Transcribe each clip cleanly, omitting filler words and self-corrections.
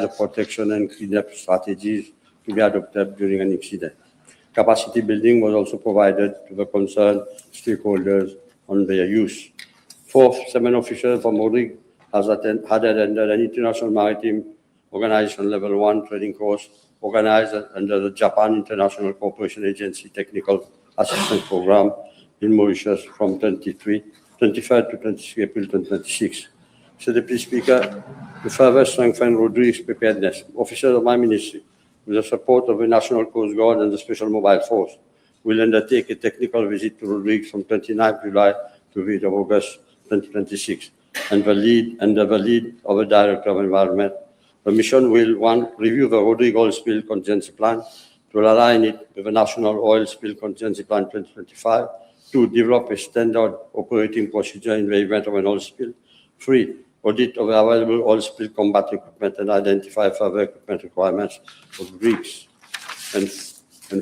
the protection and cleanup strategies to be adopted during an incident. Capacity building was also provided to the concerned stakeholders on their use. Fourth, 7 officials from ORIG had attended an International Maritime Organization Level 1 training course organized under the Japan International Cooperation Agency Technical Assistance Program in Mauritius from 23rd to 26 April 2026. Mr. Deputy Speaker, to further strengthen Rodriguez's preparedness, officers of my ministry, with the support of the National Coast Guard and the Special Mobile Force, will undertake a technical visit to Rodriguez from 29th July to 8th of August 2026, under the lead of the Director of Environment. The mission will, 1, review the Rodriguez oil spill contingency plan to align it with the National Oil Spill Contingency Plan 2025, 2, develop a standard operating procedure in the event of an oil spill, 3, audit of available oil spill combat equipment and identify further equipment requirements of rigs, and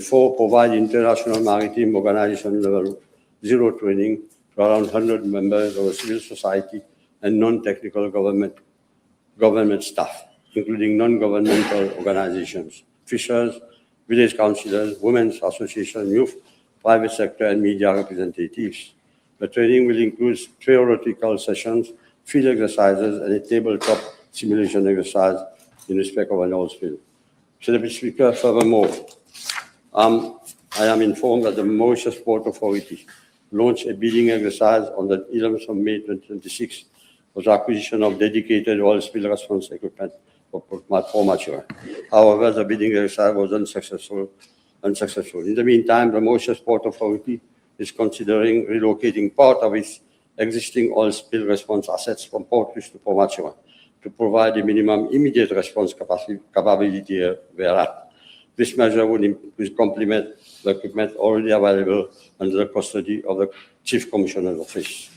4, provide International Maritime Organization Level 0 training to around 100 members of civil society and non-technical government staff, including non-governmental organizations, fishers, village councillors, women's associations, youth, private sector, and media representatives. The training will include theoretical sessions, field exercises, and a tabletop simulation exercise in respect of an oil spill. Mr. Deputy Speaker, furthermore, I am informed that the Mauritius Port Authority launched a bidding exercise on the 11th of May 2026 for the acquisition of dedicated oil spill response equipment for Mature. However, the bidding exercise was unsuccessful. In the meantime, the Mauritius Port Authority is considering relocating part of its existing oil spill response assets from Port Louis to Port Mature to provide a minimum immediate response capability thereat. This measure would complement the equipment already available under the custody of the Chief Commissioner's Office.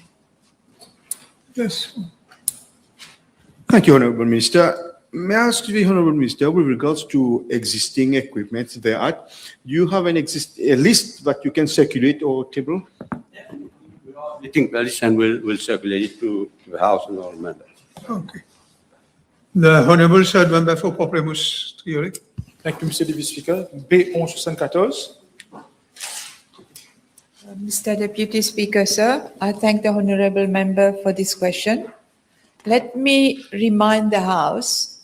Yes. Thank you, Honorable Minister. May I ask the Honorable Minister, with regards to existing equipment there, do you have a list that you can circulate or table? I think the list and we'll circulate it to the House and all members. Okay. The Honorable Third Member for Pamplemousse Trioli. Thank you, Mr. Deputy Speaker. B1174. Mr. Deputy Speaker, sir, I thank the Honourable Member for this question. Let me remind the House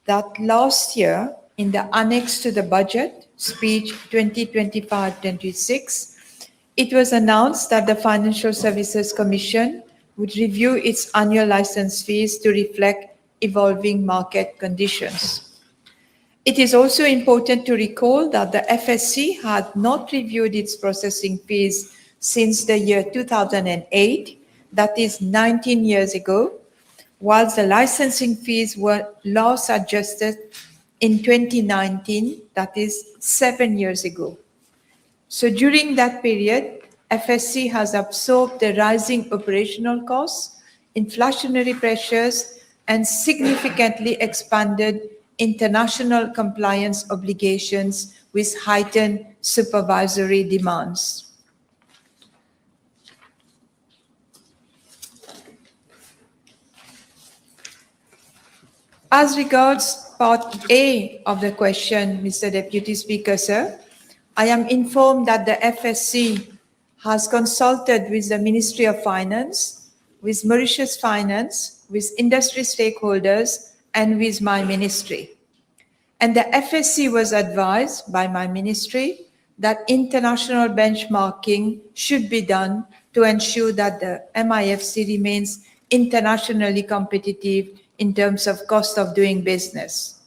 that last year, in the annex to the budget, speech 2025-26, it was announced that the Financial Services Commission would review its annual license fees to reflect evolving market conditions. It is also important to recall that the FSC had not reviewed its processing fees since the year 2008, that is 19 years ago, whilst the licensing fees were last adjusted in 2019, that is 7 years ago. So during that period, FSC has absorbed the rising operational costs, inflationary pressures, and significantly expanded international compliance obligations with heightened supervisory demands. As regards part A of the question, Mr. Deputy Speaker, sir, I am informed that the FSC has consulted with the Ministry of Finance, with Mauritius Finance, with industry stakeholders, and with my ministry. And the FSC was advised by my ministry that international benchmarking should be done to ensure that the MIFC remains internationally competitive in terms of cost of doing business.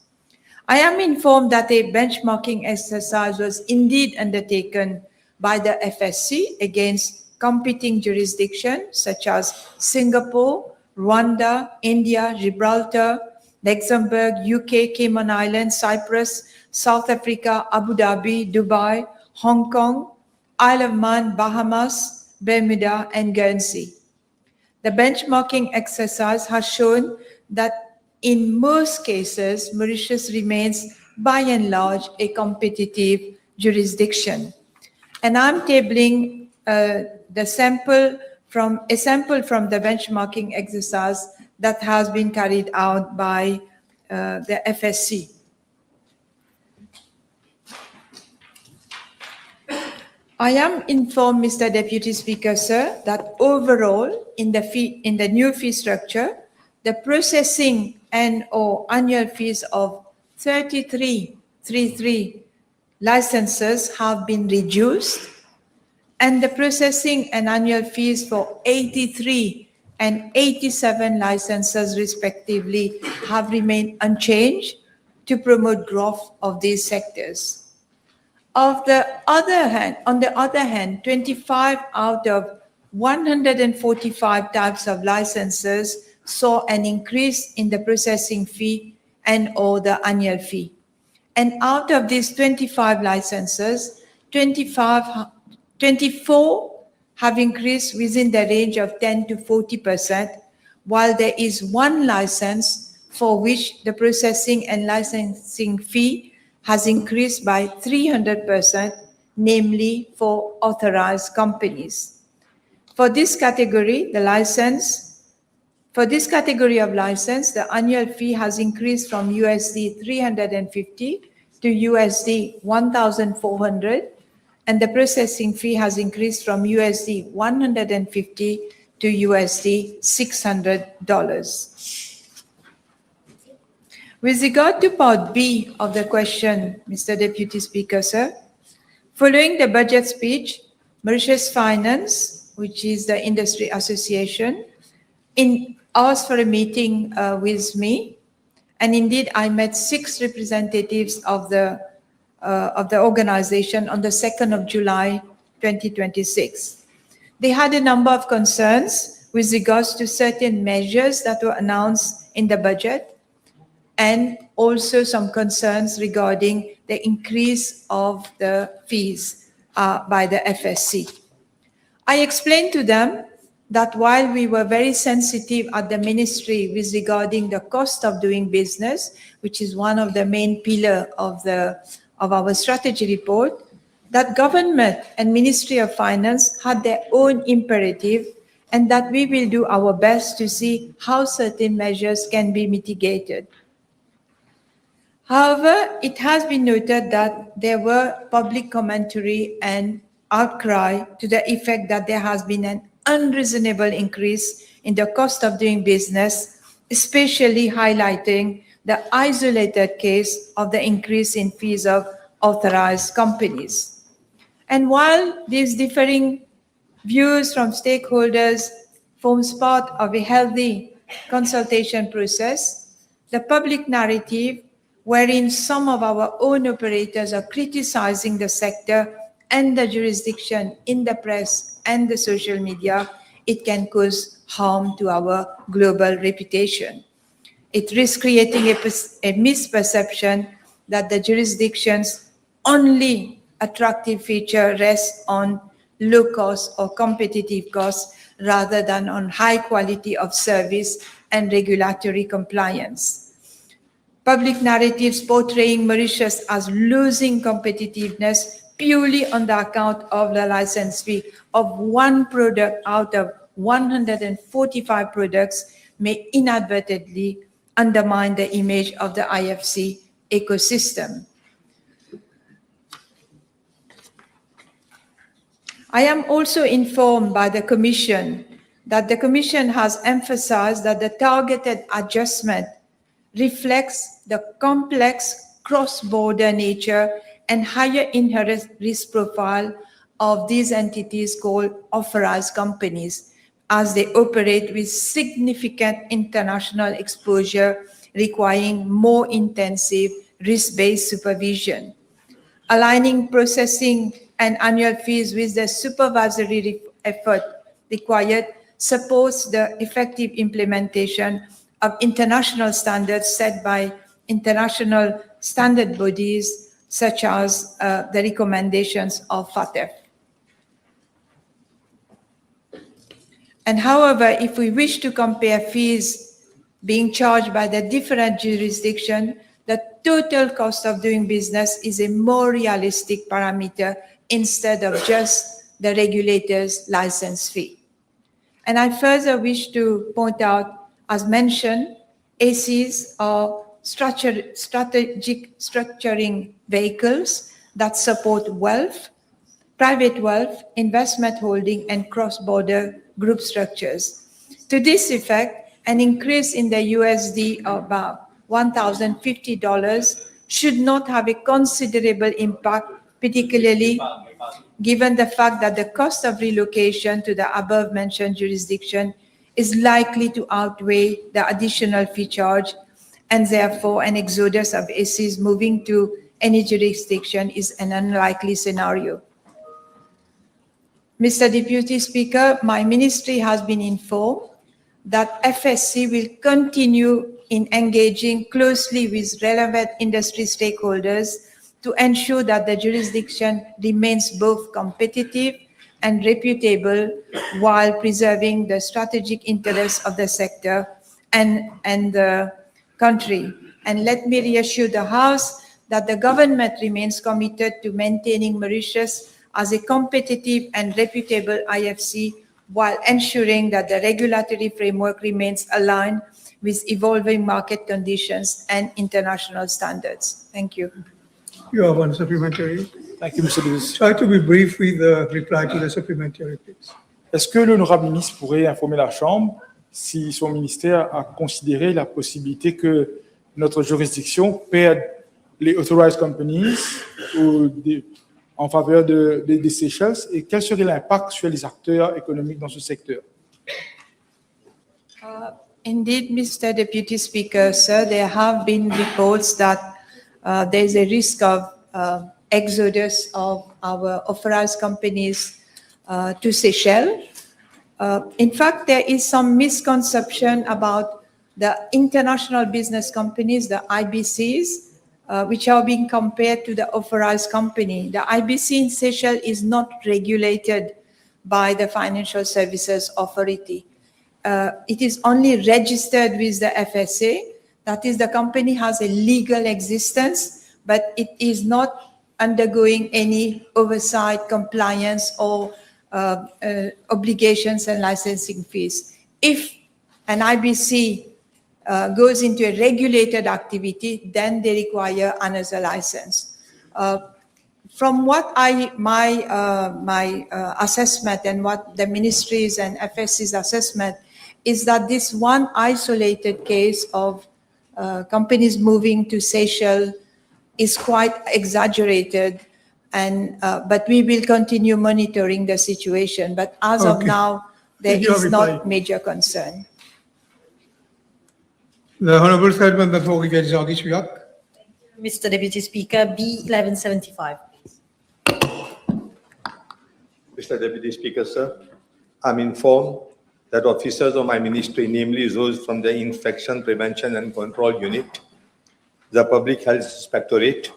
I am informed that a benchmarking exercise was indeed undertaken by the FSC against competing jurisdictions such as Singapore, Rwanda, India, Gibraltar, Luxembourg, UK, Cayman Islands, Cyprus, South Africa, Abu Dhabi, Dubai, Hong Kong, Isle of Man, Bahamas, Bermuda, and Guernsey. The benchmarking exercise has shown that in most cases, Mauritius remains by and large a competitive jurisdiction. And I'm tabling a sample from the benchmarking exercise that has been carried out by the FSC. I am informed, Mr. Deputy Speaker, sir, that overall in the new fee structure, the processing and/or annual fees of 33 licenses have been reduced, and the processing and annual fees for 83 and 87 licenses respectively have remained unchanged to promote growth of these sectors. On the other hand, 25 out of 145 types of licenses saw an increase in the processing fee and/or the annual fee. And out of these 25 licenses, 24 have increased within the range of 10 to 40%, while there is one license for which the processing and licensing fee has increased by 300%, namely for authorized companies. For this category of license, the annual fee has increased from USD 350 to USD 1,400, and the processing fee has increased from USD 150 to USD $600. With regard to Part B of the question, Mr. Deputy Speaker, sir, following the budget speech, Mauritius Finance, which is the industry association, asked for a meeting with me, and indeed I met 6 representatives of the organization on the 2nd of July 2026. They had a number of concerns with regards to certain measures that were announced in the budget, and also some concerns regarding the increase of the fees by the FSC. I explained to them that while we were very sensitive at the ministry with regarding the cost of doing business, which is one of the main pillars of our strategy report, that government and Ministry of Finance had their own imperative, and that we will do our best to see how certain measures can be mitigated. However, it has been noted that there were public commentary and outcry to the effect that there has been an unreasonable increase in the cost of doing business, especially highlighting the isolated case of the increase in fees of authorized companies. And while these differing views from stakeholders forms part of a healthy consultation process, the public narrative wherein some of our own operators are criticizing the sector and the jurisdiction in the press and the social media, it can cause harm to our global reputation. It risks creating a misperception that the jurisdiction's only attractive feature rests on low cost or competitive costs rather than on high quality of service and regulatory compliance. Public narratives portraying Mauritius as losing competitiveness purely on the account of the license fee of one product out of 145 products may inadvertently undermine the image of the IFC ecosystem. I am also informed by the Commission that the Commission has emphasized that the targeted adjustment reflects the complex cross-border nature and higher inherent risk profile of these entities called authorized companies, as they operate with significant international exposure requiring more intensive risk-based supervision. Aligning processing and annual fees with the supervisory effort required supports the effective implementation of international standards set by international standard bodies such as the recommendations of FATF. And however, if we wish to compare fees being charged by the different jurisdictions, the total cost of doing business is a more realistic parameter instead of just the regulator's license fee. And I further wish to point out, as mentioned, ACs are strategic structuring vehicles that support wealth, private wealth, investment holding, and cross-border group structures. To this effect, an increase in the USD of about $1,050 should not have a considerable impact, particularly given the fact that the cost of relocation to the above-mentioned jurisdiction is likely to outweigh the additional fee charge, and therefore an exodus of ACs moving to any jurisdiction is an unlikely scenario. Mr. Deputy Speaker, my ministry has been informed that FSC will continue in engaging closely with relevant industry stakeholders to ensure that the jurisdiction remains both competitive and reputable while preserving the strategic interests of the sector and the country. And let me reassure the House that the government remains committed to maintaining Mauritius as a competitive and reputable IFC while ensuring that the regulatory framework remains aligned with evolving market conditions and international standards. Thank you. You have one supplementary. Thank you, Monsieur le Ministre. Try to be brief with the reply to the supplementary, please. Est-ce que l'honorable ministre pourrait informer la Chambre si son ministère a considéré la possibilité que notre juridiction perde les authorized companies en faveur des Seychelles et quel serait l'impact sur les acteurs économiques dans ce secteur? Indeed, Mr. Deputy Speaker, sir, there have been reports that there is a risk of exodus of our authorized companies to Seychelles. In fact, there is some misconception about the international business companies, the IBCs, which are being compared to the authorized company. The IBC in Seychelles is not regulated by the Financial Services Authority. It is only registered with the FSA. That is, the company has a legal existence, but it is not undergoing any oversight, compliance, or obligations and licensing fees. If an IBC goes into a regulated activity, then they require another license. From what my assessment and what the ministry's and FSC's assessment is that this one isolated case of companies moving to Seychelles is quite exaggerated, and but we will continue monitoring the situation. But as of Okay. now, there Thank you, is reply. not major concern. The Honorable Third Member for Rivière-des-Arcs. Mr. Deputy Speaker, B 1175. Mr. Deputy Speaker, sir, I'm informed that officers of my ministry, namely those from the Infection Prevention and Control Unit, the Public Health Inspectorate,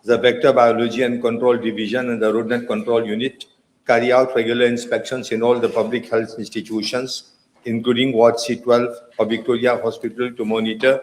the Vector Biology and Control Division, and the Rodent Control Unit, carry out regular inspections in all the public health institutions, including Ward C12 of Victoria Hospital, to monitor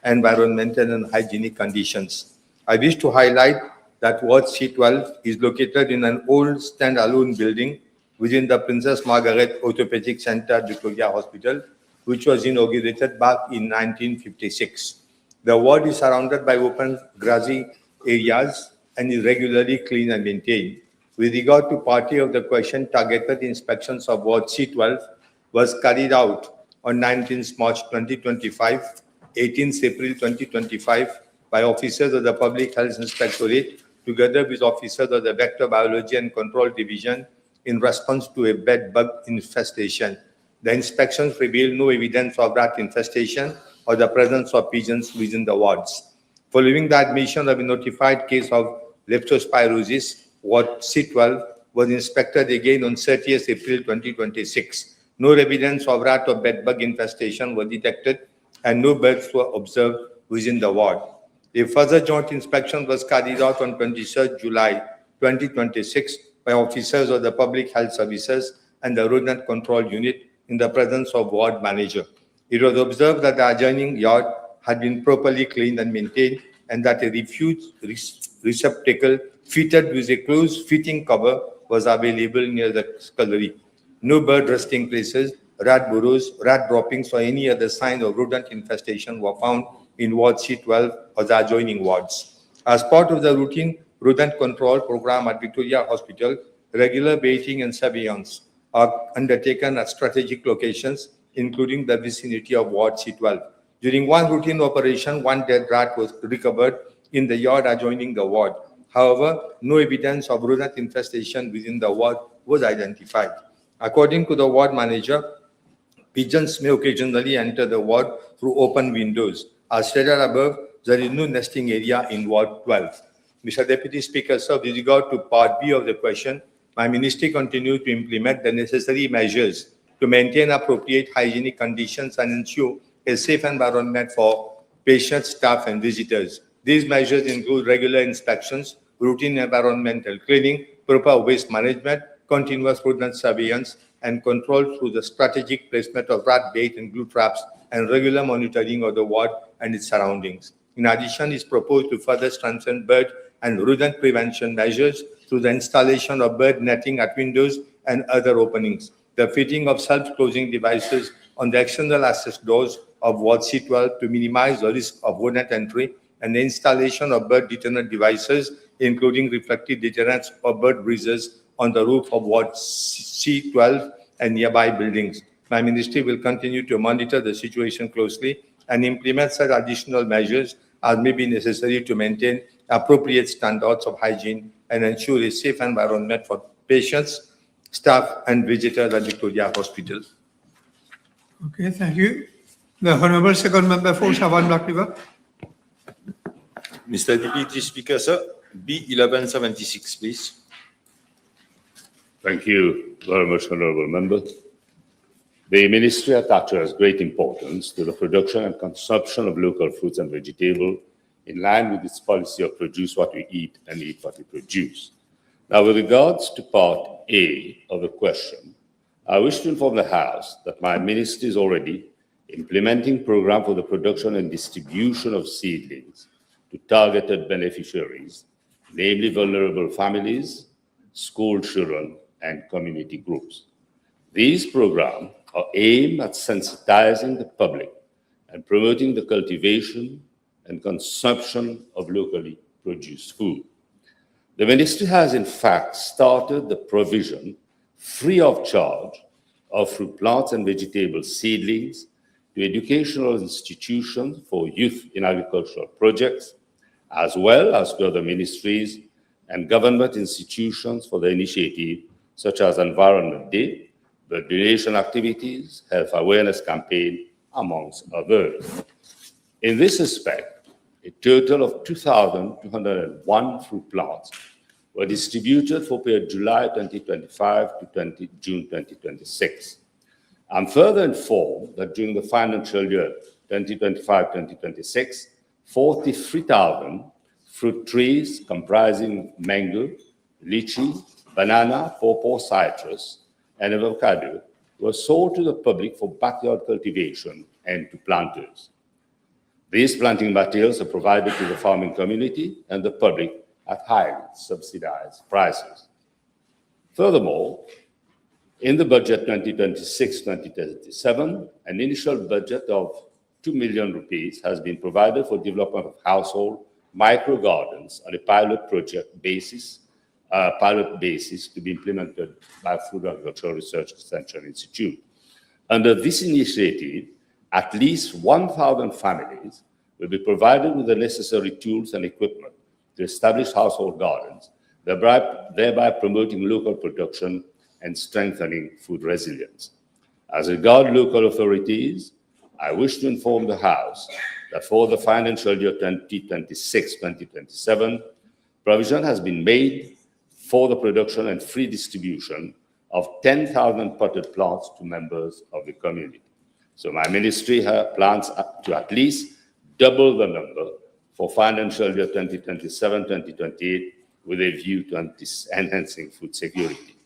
environmental and hygienic conditions. I wish to highlight that Ward C12 is located in an old standalone building within the Princess Margaret Orthopedic Center at Victoria Hospital, which was inaugurated back in 1956. The ward is surrounded by open grassy areas and is regularly cleaned and maintained. With regard to party of the question, targeted inspections of Ward C12 was carried out on 19th March 2025, 18th April 2025 by officers of the Public Health Inspectorate together with officers of the Vector Biology and Control Division in response to a bed bug infestation. The inspections revealed no evidence of rat infestation or the presence of pigeons within the wards. Following the admission of a notified case of leptospirosis, Ward C12 was inspected again on 30th April 2026. No evidence of rat or bed bug infestation was detected and no birds were observed within the ward. A further joint inspection was carried out on 23rd July 2026 by officers of the Public Health Services and the Rodent Control Unit in the presence of ward manager. It was observed that the adjoining yard had been properly cleaned and maintained and that a refuse receptacle fitted with a closed fitting cover was available near the scullery. No bird resting places, rat burrows, rat droppings or any other sign of rodent infestation were found in Ward C12 or the adjoining wards. As part of the routine rodent control program at Victoria Hospital, regular baiting and surveillance are undertaken at strategic locations, including the vicinity of Ward C12. During one routine operation, one dead rat was recovered in the yard adjoining the ward. However, no evidence of rodent infestation within the ward was identified. According to the ward manager, pigeons may occasionally enter the ward through open windows. As stated above, there is no nesting area in Ward 12. Mr. Deputy Speaker, sir, with regard to Part B of the question, my ministry continues to implement the necessary measures to maintain appropriate hygienic conditions and ensure a safe environment for patients, staff, and visitors. These measures include regular inspections, routine environmental cleaning, proper waste management, continuous rodent surveillance, and control through the strategic placement of rat bait and glue traps, and regular monitoring of the ward and its surroundings. In addition, it is proposed to further strengthen bird and rodent prevention measures through the installation of bird netting at windows and other openings, the fitting of self-closing devices on the external access doors of Ward C12 to minimize the risk of rodent entry, and the installation of bird deterrent devices, including reflective deterrents or bird breezers on the roof of Ward C12 and nearby buildings. My ministry will continue to monitor the situation closely and implement such additional measures as may be necessary to maintain appropriate standards of hygiene and ensure a safe environment for patients, staff, and visitors at Victoria Hospital. Okay, thank you. The Honorable Second Member for Savan Black River. Mr. Deputy Speaker, sir, B1176, please. Thank you very much, Honourable Member. The Ministry attaches great importance to the production and consumption of local fruits and vegetables in line with its policy of produce what we eat and eat what we produce. Now, with regards to Part A of the question, I wish to inform the House that my ministry is already implementing program for the production and distribution of seedlings to targeted beneficiaries, namely vulnerable families, school children, and community groups. These programs are aimed at sensitizing the public and promoting the cultivation and consumption of locally produced food. The ministry has in fact started the provision, free of charge, of fruit plants and vegetable seedlings to educational institutions for youth in agricultural projects, as well as to other ministries and government institutions for the initiative such as Environment Day, bird donation activities, health awareness campaign, amongst others. In this respect, a total of 2,201 fruit plants were distributed for period July 2025 to June 2026. I'm further informed that during the financial year 2025-2026, 43,000 fruit trees comprising mango, lychee, banana, pawpaw, citrus, and avocado were sold to the public for backyard cultivation and to planters. These planting materials are provided to the farming community and the public at highly subsidized prices. Furthermore, in the budget 2026-2027, an initial budget of 2 million rupees has been provided for development of household micro gardens on a pilot basis to be implemented by Food and Agricultural Research Extension Institute. Under this initiative, at least 1,000 families will be provided with the necessary tools and equipment to establish household gardens, thereby promoting local production and strengthening food resilience. As regards local authorities, I wish to inform the House that for the financial year 2026-2027, provision has been made for the production and free distribution of 10,000 potted plants to members of the community. So my ministry plans to at least double the number for financial year 2027-2028 with a view to enhancing food security.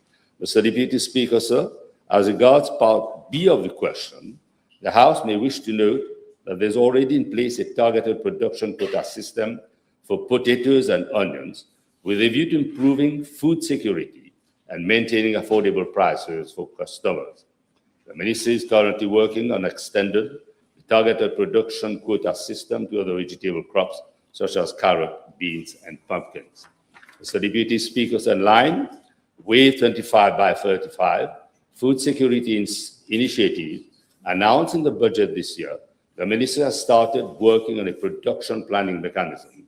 Mr. Deputy Speaker, sir, as regards Part B of the question, the House may wish to note that there's already in place a targeted production quota system for potatoes and onions with a view to improving food security and maintaining affordable prices for customers. The ministry is currently working on extended targeted production quota system to other vegetable crops such as carrot, beans, and pumpkins. Mr. Deputy Speaker, in line with 25 by 35 food security initiative announced in the budget this year, the Ministry has started working on a production planning mechanism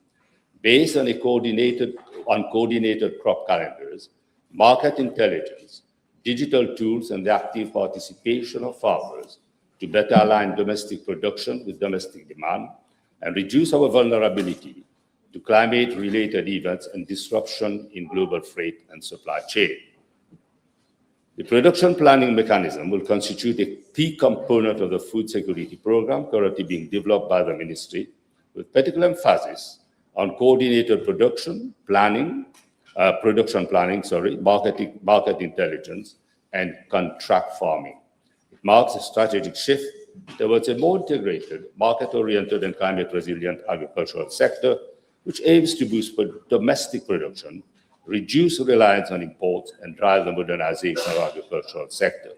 based on coordinated crop calendars, market intelligence, digital tools, and the active participation of farmers to better align domestic production with domestic demand and reduce our vulnerability to climate-related events and disruption in global freight and supply chain. The production planning mechanism will constitute a key component of the food security program currently being developed by the Ministry, with particular emphasis on coordinated production planning, market intelligence, and contract farming. It marks a strategic shift towards a more integrated, market-oriented, and climate-resilient agricultural sector, which aims to boost domestic production, reduce reliance on imports, and drive the modernization of our agricultural sector.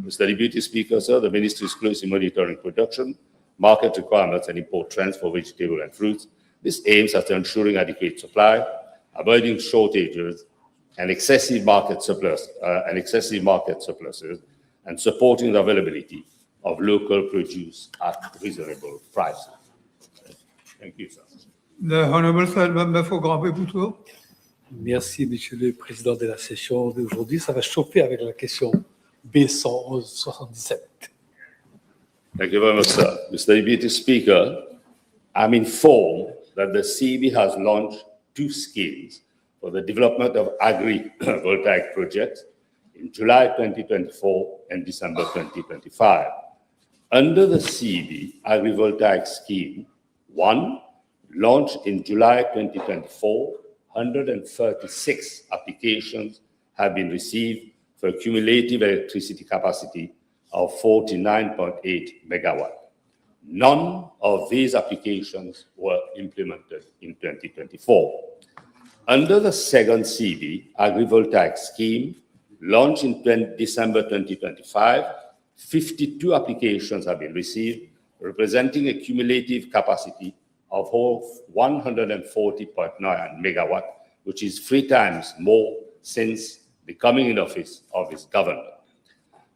Mr. Deputy Speaker, sir, the Ministry is closely monitoring production, market requirements, and import trends for vegetable and fruits. This aims at ensuring adequate supply, avoiding shortages and excessive market surpluses, and supporting the availability of local produce at reasonable prices. Thank you, sir. The Honorable Third Member for Grand-Pé-Boutour. Merci, Monsieur le Président de la session d'aujourd'hui. Ça va chauffer avec la question B111-77. Thank you very much, sir. Mr. Deputy Speaker, I'm informed that the CB has launched 2 schemes for the development of agri-voltaic projects in July 2024 and December 2025. Under the CB agrivoltaic scheme 1, launched in July 2024, 136 applications have been received for a cumulative electricity capacity of 49.8 megawatt. None of these applications were implemented in 2024. Under the second CB agrivoltaic scheme, launched in December 2025, 52 applications have been received, representing a cumulative capacity of 140.9 megawatt, which is 3 times more since the coming in office of his government.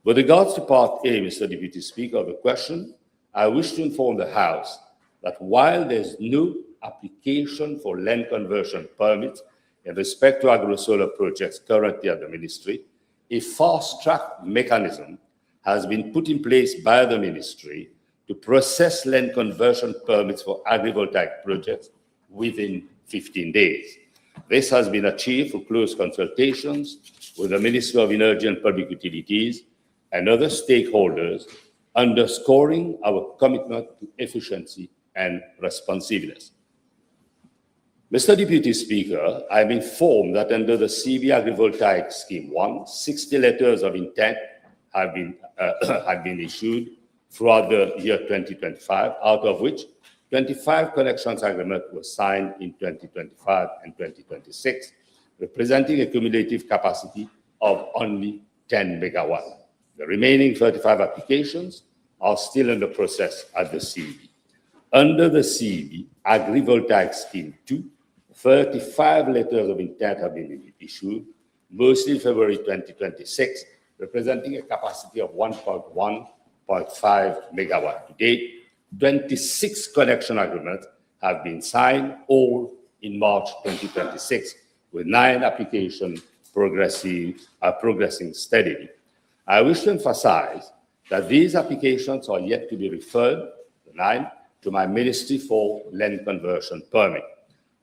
With regards to Part A, Mr. Deputy Speaker, of the question, I wish to inform the House that while there's no application for land conversion permits in respect to agro-solar projects currently at the Ministry, a fast-track mechanism has been put in place by the Ministry to process land conversion permits for agrivoltaic projects within 15 days. This has been achieved through close consultations with the Ministry of Energy and Public Utilities and other stakeholders, underscoring our commitment to efficiency and responsiveness. Mr. Deputy Speaker, I'm informed that under the CB Agrivoltaic Scheme 1, 60 letters of intent have been issued throughout the year 2025, out of which 25 connections agreements were signed in 2025 and 2026, representing a cumulative capacity of only 10 megawatt. The remaining 35 applications are still in the process at the CB. Under the CB Agrivoltaic Scheme 2, 35 letters of intent have been issued, mostly February 2026, representing a capacity of 1.5 megawatt. To date, 26 connection agreements have been signed, all in March 2026, with 9 applications progressing steadily. I wish to emphasize that these applications are yet to be referred, the 9, to my Ministry for Land Conversion Permit.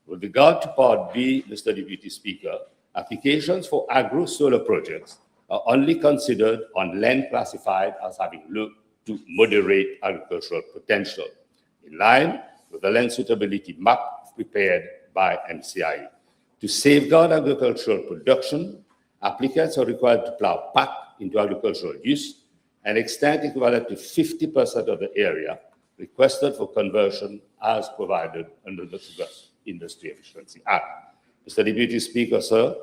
With regard to Part B, Mr. Deputy Speaker, applications for agro-solar projects are only considered on land classified as having low to moderate agricultural potential, in line with the land suitability map prepared by MCI. To safeguard agricultural production, applicants are required to plow back into agricultural use an extent equivalent to 50% of the area requested for conversion as provided under the Industry Efficiency Act. Mr. Deputy Speaker, sir,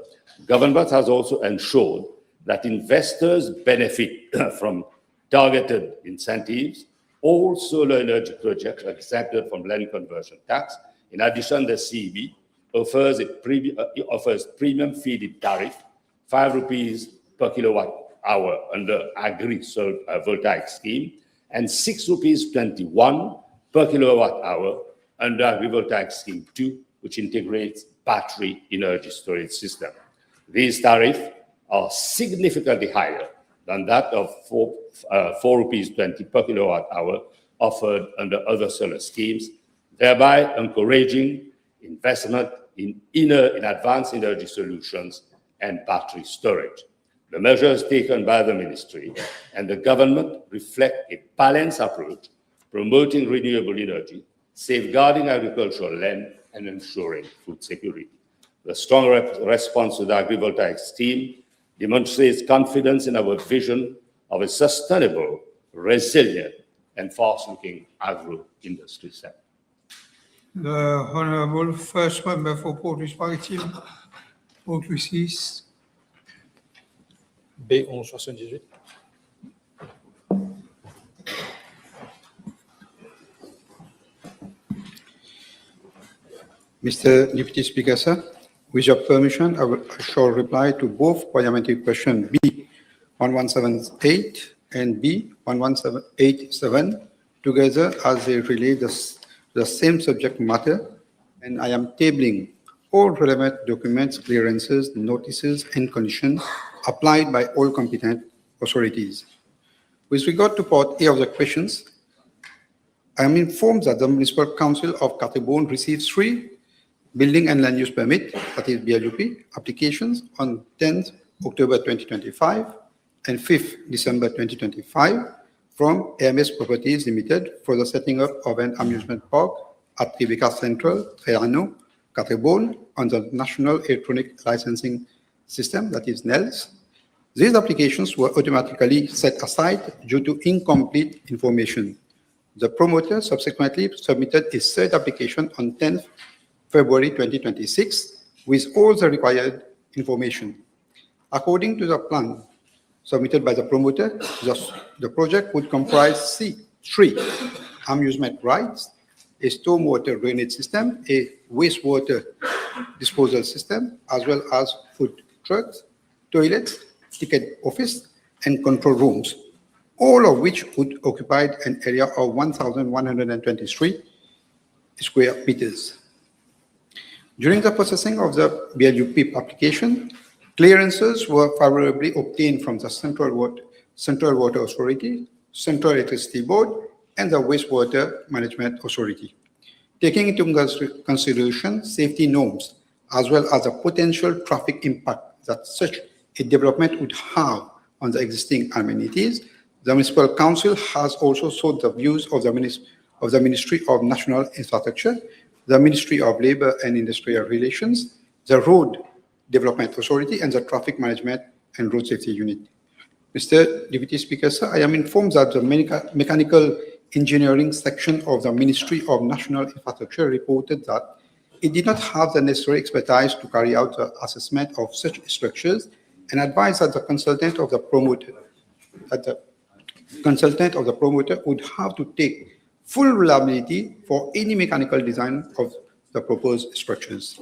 government has also ensured that investors benefit from targeted incentives All solar energy projects are exempted from land conversion tax. In addition, the CEB offers premium feed-in tariff, 5 rupees per kilowatt hour under agri-voltaic scheme, and 6 rupees 21 per kilowatt hour under agrivoltaic scheme 2, which integrates battery energy storage system. These tariffs are significantly higher than that of 4 rupees 20 per kilowatt hour offered under other solar schemes, thereby encouraging investment in advanced energy solutions and battery storage. The measures taken by the ministry and the government reflect a balanced approach, promoting renewable energy, safeguarding agricultural land, and ensuring food security. The strong response to the agrivoltaic scheme demonstrates confidence in our vision of a sustainable, resilient, and fast-looking agro-industry sector. The Honorable First Member for Portage Maritime, Vaucluse. B1178. Mr. Deputy Speaker, sir, with your permission, I shall reply to both parliamentary questions B1178 and B1187 together as they relate the same subject matter, and I am tabling all relevant documents, clearances, notices, and conditions applied by all competent authorities. With regard to part A of the questions, I am informed that the Municipal Council of Travaux received 3 building and land use permit, that is BLUP, applications on 10th October 2025 and 5th December 2025 from AMS Properties Limited for the setting up of an amusement park at Tribeca Central, Triano, Travaux on the National Electronic Licensing System, that is NELS. These applications were automatically set aside due to incomplete information. The promoter subsequently submitted a third application on 10th February 2026 with all the required information. According to the plan submitted by the promoter, the project would comprise 3 amusement rides, a stormwater drainage system, a wastewater disposal system, as well as food trucks, toilets, ticket office, and control rooms, all of which would occupy an area of 1,123 square meters. During the processing of the BLUP application, clearances were favorably obtained from the Central Water Authority, Central Electricity Board, and the Wastewater Management Authority. Taking into consideration safety norms, as well as the potential traffic impact that such a development would have on the existing amenities, the Municipal Council has also sought the views of the Ministry of National Infrastructure, the Ministry of Labour and Industrial Relations, the Road Development Authority, and the Traffic Management and Road Safety Unit. Mr. Deputy Speaker, sir, I am informed that the Mechanical Engineering section of the Ministry of National Infrastructure reported that it did not have the necessary expertise to carry out the assessment of such structures and advised that the consultant of the promoter would have to take full reliability for any mechanical design of the proposed structures.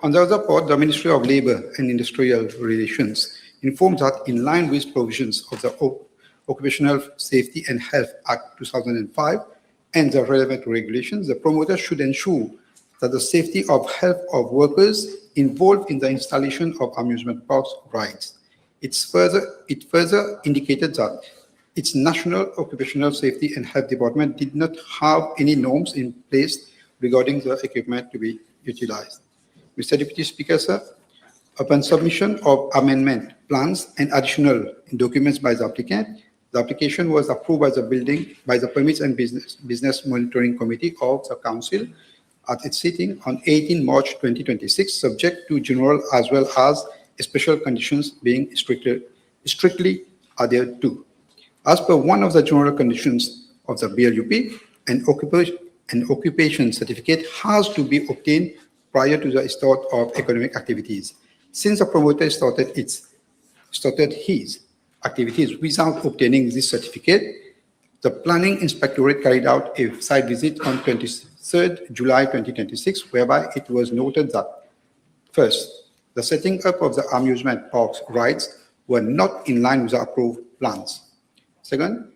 On the other part, the Ministry of Labour and Industrial Relations informed that in line with provisions of the Occupational Safety and Health Act 2005 and the relevant regulations, the promoter should ensure that the safety of health of workers involved in the installation of amusement parks rides. It further indicated that its National Occupational Safety and Health Department did not have any norms in place regarding the equipment to be utilized. Mr. Deputy Speaker, sir, upon submission of amendment plans and additional documents by the applicant, the application was approved by the Permits and Business Monitoring Committee of the Council at its sitting on 18 March 2026, subject to general as well as special conditions being strictly adhered to. As per one of the general conditions of the BLUP, an occupation certificate has to be obtained prior to the start of economic activities. Since the promoter started his activities without obtaining this certificate, The Planning Inspectorate carried out a site visit on 23rd July 2026, whereby it was noted that, first, the setting up of the amusement park's rides were not in line with the approved plans. Second,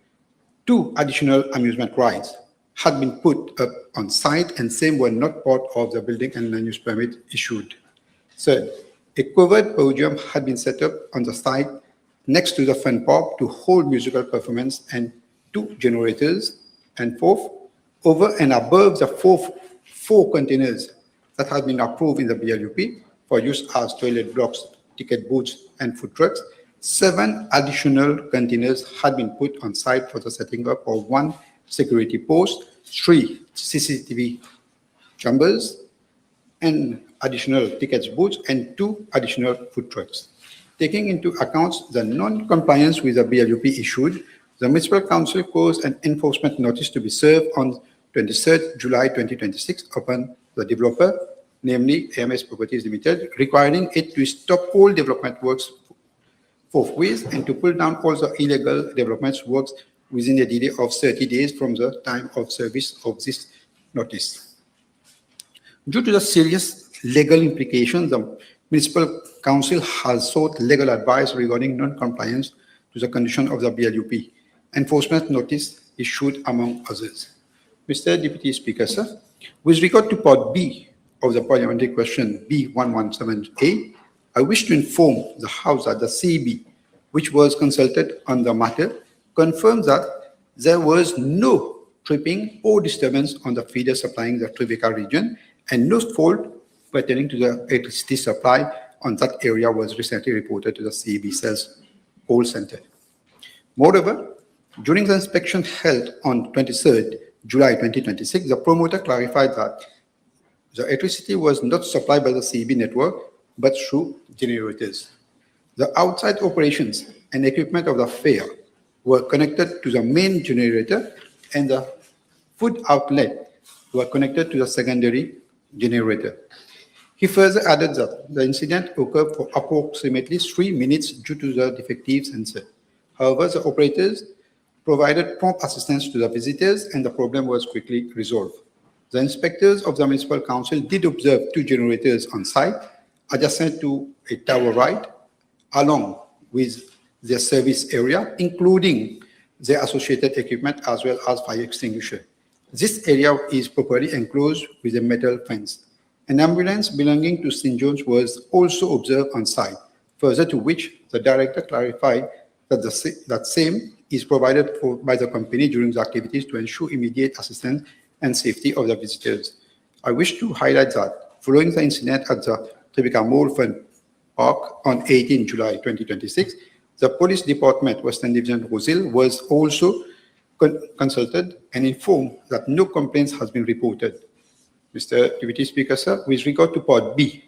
2 additional amusement rides had been put up on site and same were not part of the building and land use permit issued. Third, a covered podium had been set up on the site next to the fun park to hold musical performance and 2 generators. And fourth, over and above the 4 containers that had been approved in the BLUP for use as toilet blocks, ticket booths, and food trucks, 7 additional containers had been put on site for the setting up of 1 security post, 3 CCTV chambers, and additional tickets booths, and 2 additional food trucks. Taking into account the non-compliance with the BLUP issued, the Municipal Council caused an enforcement notice to be served on 23rd July 2026 upon the developer, namely AMS Properties Limited, requiring it to stop all development works forthwith and to pull down all the illegal development works within a delay of 30 days from the time of service of this notice. Due to the serious legal implications, the Municipal Council has sought legal advice regarding non-compliance to the condition of the BLUP. Enforcement notice issued among others. Mr. Deputy Speaker, sir, with regard to Part B of the parliamentary question B117A, I wish to inform the House that the CEB, which was consulted on the matter, confirms that there was no tripping or disturbance on the feeder supplying the Tribeca region, and no fault pertaining to the electricity supply on that area was recently reported to the CEB Sales Call Center. Moreover, during the inspection held on 23rd July 2026, the promoter clarified that the electricity was not supplied by the CEB network, but through generators. The outside operations and equipment of the fair were connected to the main generator, and the food outlet were connected to the secondary generator. He further added that the incident occurred for approximately 3 minutes due to the defective sensor. However, the operators provided prompt assistance to the visitors and the problem was quickly resolved. The inspectors of the Municipal Council did observe 2 generators on site adjacent to a tower ride, along with their service area, including their associated equipment as well as fire extinguisher. This area is properly enclosed with a metal fence. An ambulance belonging to St. John's was also observed on site, further to which the director clarified that that same is provided by the company during the activities to ensure immediate assistance and safety of the visitors. I wish to highlight that following the incident at the Tribeca Mall Fun Park on 18 July 2026, the Police Department, Western Division Rosil, was also consulted and informed that no complaints has been reported. Mr. Deputy Speaker, sir, with regard to Part B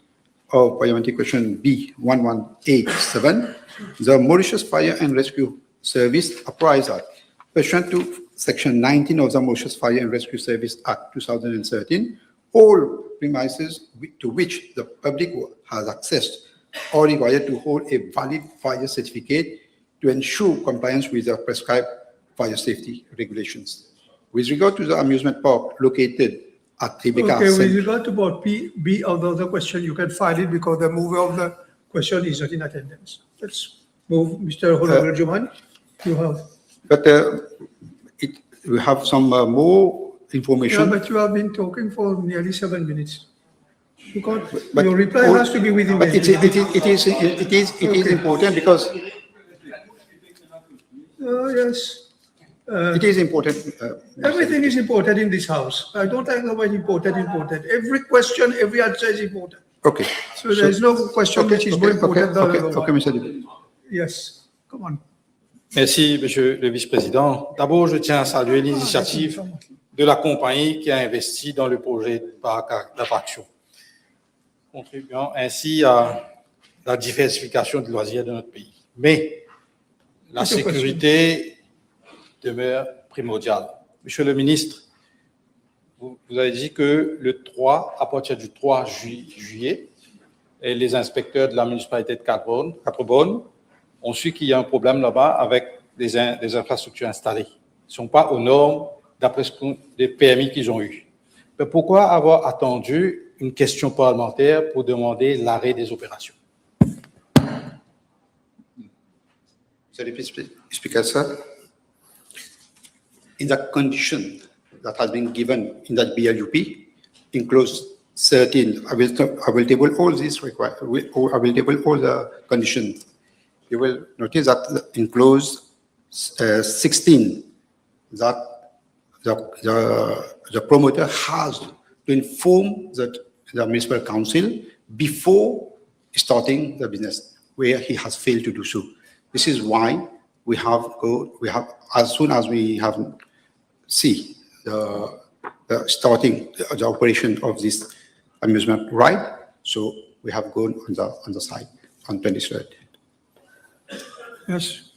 of Parliamentary Question B1187, the Mauritius Fire and Rescue Service apprised that, pursuant to Section 19 of the Mauritius Fire and Rescue Service Act 2013, all premises to which the public has access are required to hold a valid fire certificate to ensure compliance with the prescribed fire safety regulations. With regard to the amusement park located at Tribeca. Okay, with regard to Part B of the other question, you can file it because the mover of the question is not in attendance. Let's move, Mr. Honorable Juman. You have. But we have some more information. Yeah, but you have been talking for nearly 7 minutes. You can't, But your reply has to be within but the it is important because yes. it is important. Everything is important in this house. I don't like the word important. Every question, every answer is important. Okay. So there is no question which is more important than the other Okay, one. Mr. Deputy. Yes, come on. Merci, Monsieur le Vice-président. D'abord, je tiens à saluer l'initiative de la compagnie qui a investi dans le projet de parc d'attraction, contribuant ainsi à la diversification du loisir de notre pays. Mais la sécurité demeure primordiale. Monsieur le ministre, vous avez dit que à partir du 3 juillet, les inspecteurs de la municipalité de Quatre-Bonnes ont su qu'il y a un problème là-bas avec des infrastructures installées. sont pas aux normes d'après les permis qu'ils ont eus. Mais pourquoi avoir attendu une question parlementaire pour demander l'arrêt des opérations? Mr. Deputy Speaker, sir, in the condition that has been given in that BLUP, includes 13, I will table all these all the conditions. You will notice that in clause 16, that the promoter has to inform the municipal council before starting the business, where he has failed to do so. This is why we have as soon as we have see the starting the operation of this amusement ride, so we have gone on the site on 23rd. Yes.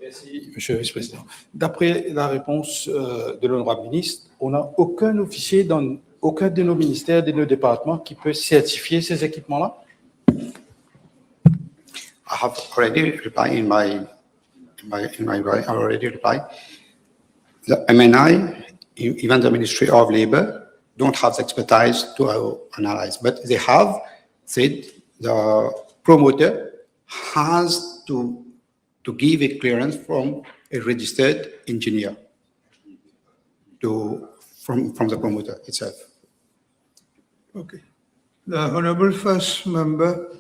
Merci, Monsieur le Vice-président. D'après la réponse de l'honorable ministre, on n'a aucun officier dans aucun de nos ministères, de nos départements qui peut certifier ces équipements-là? I have already replied in my I already replied. The MNI, even the Ministry of Labor, don't have the expertise to analyze, but they have said the promoter has to give a clearance from a registered engineer from the promoter itself. Okay. The Honorable First Member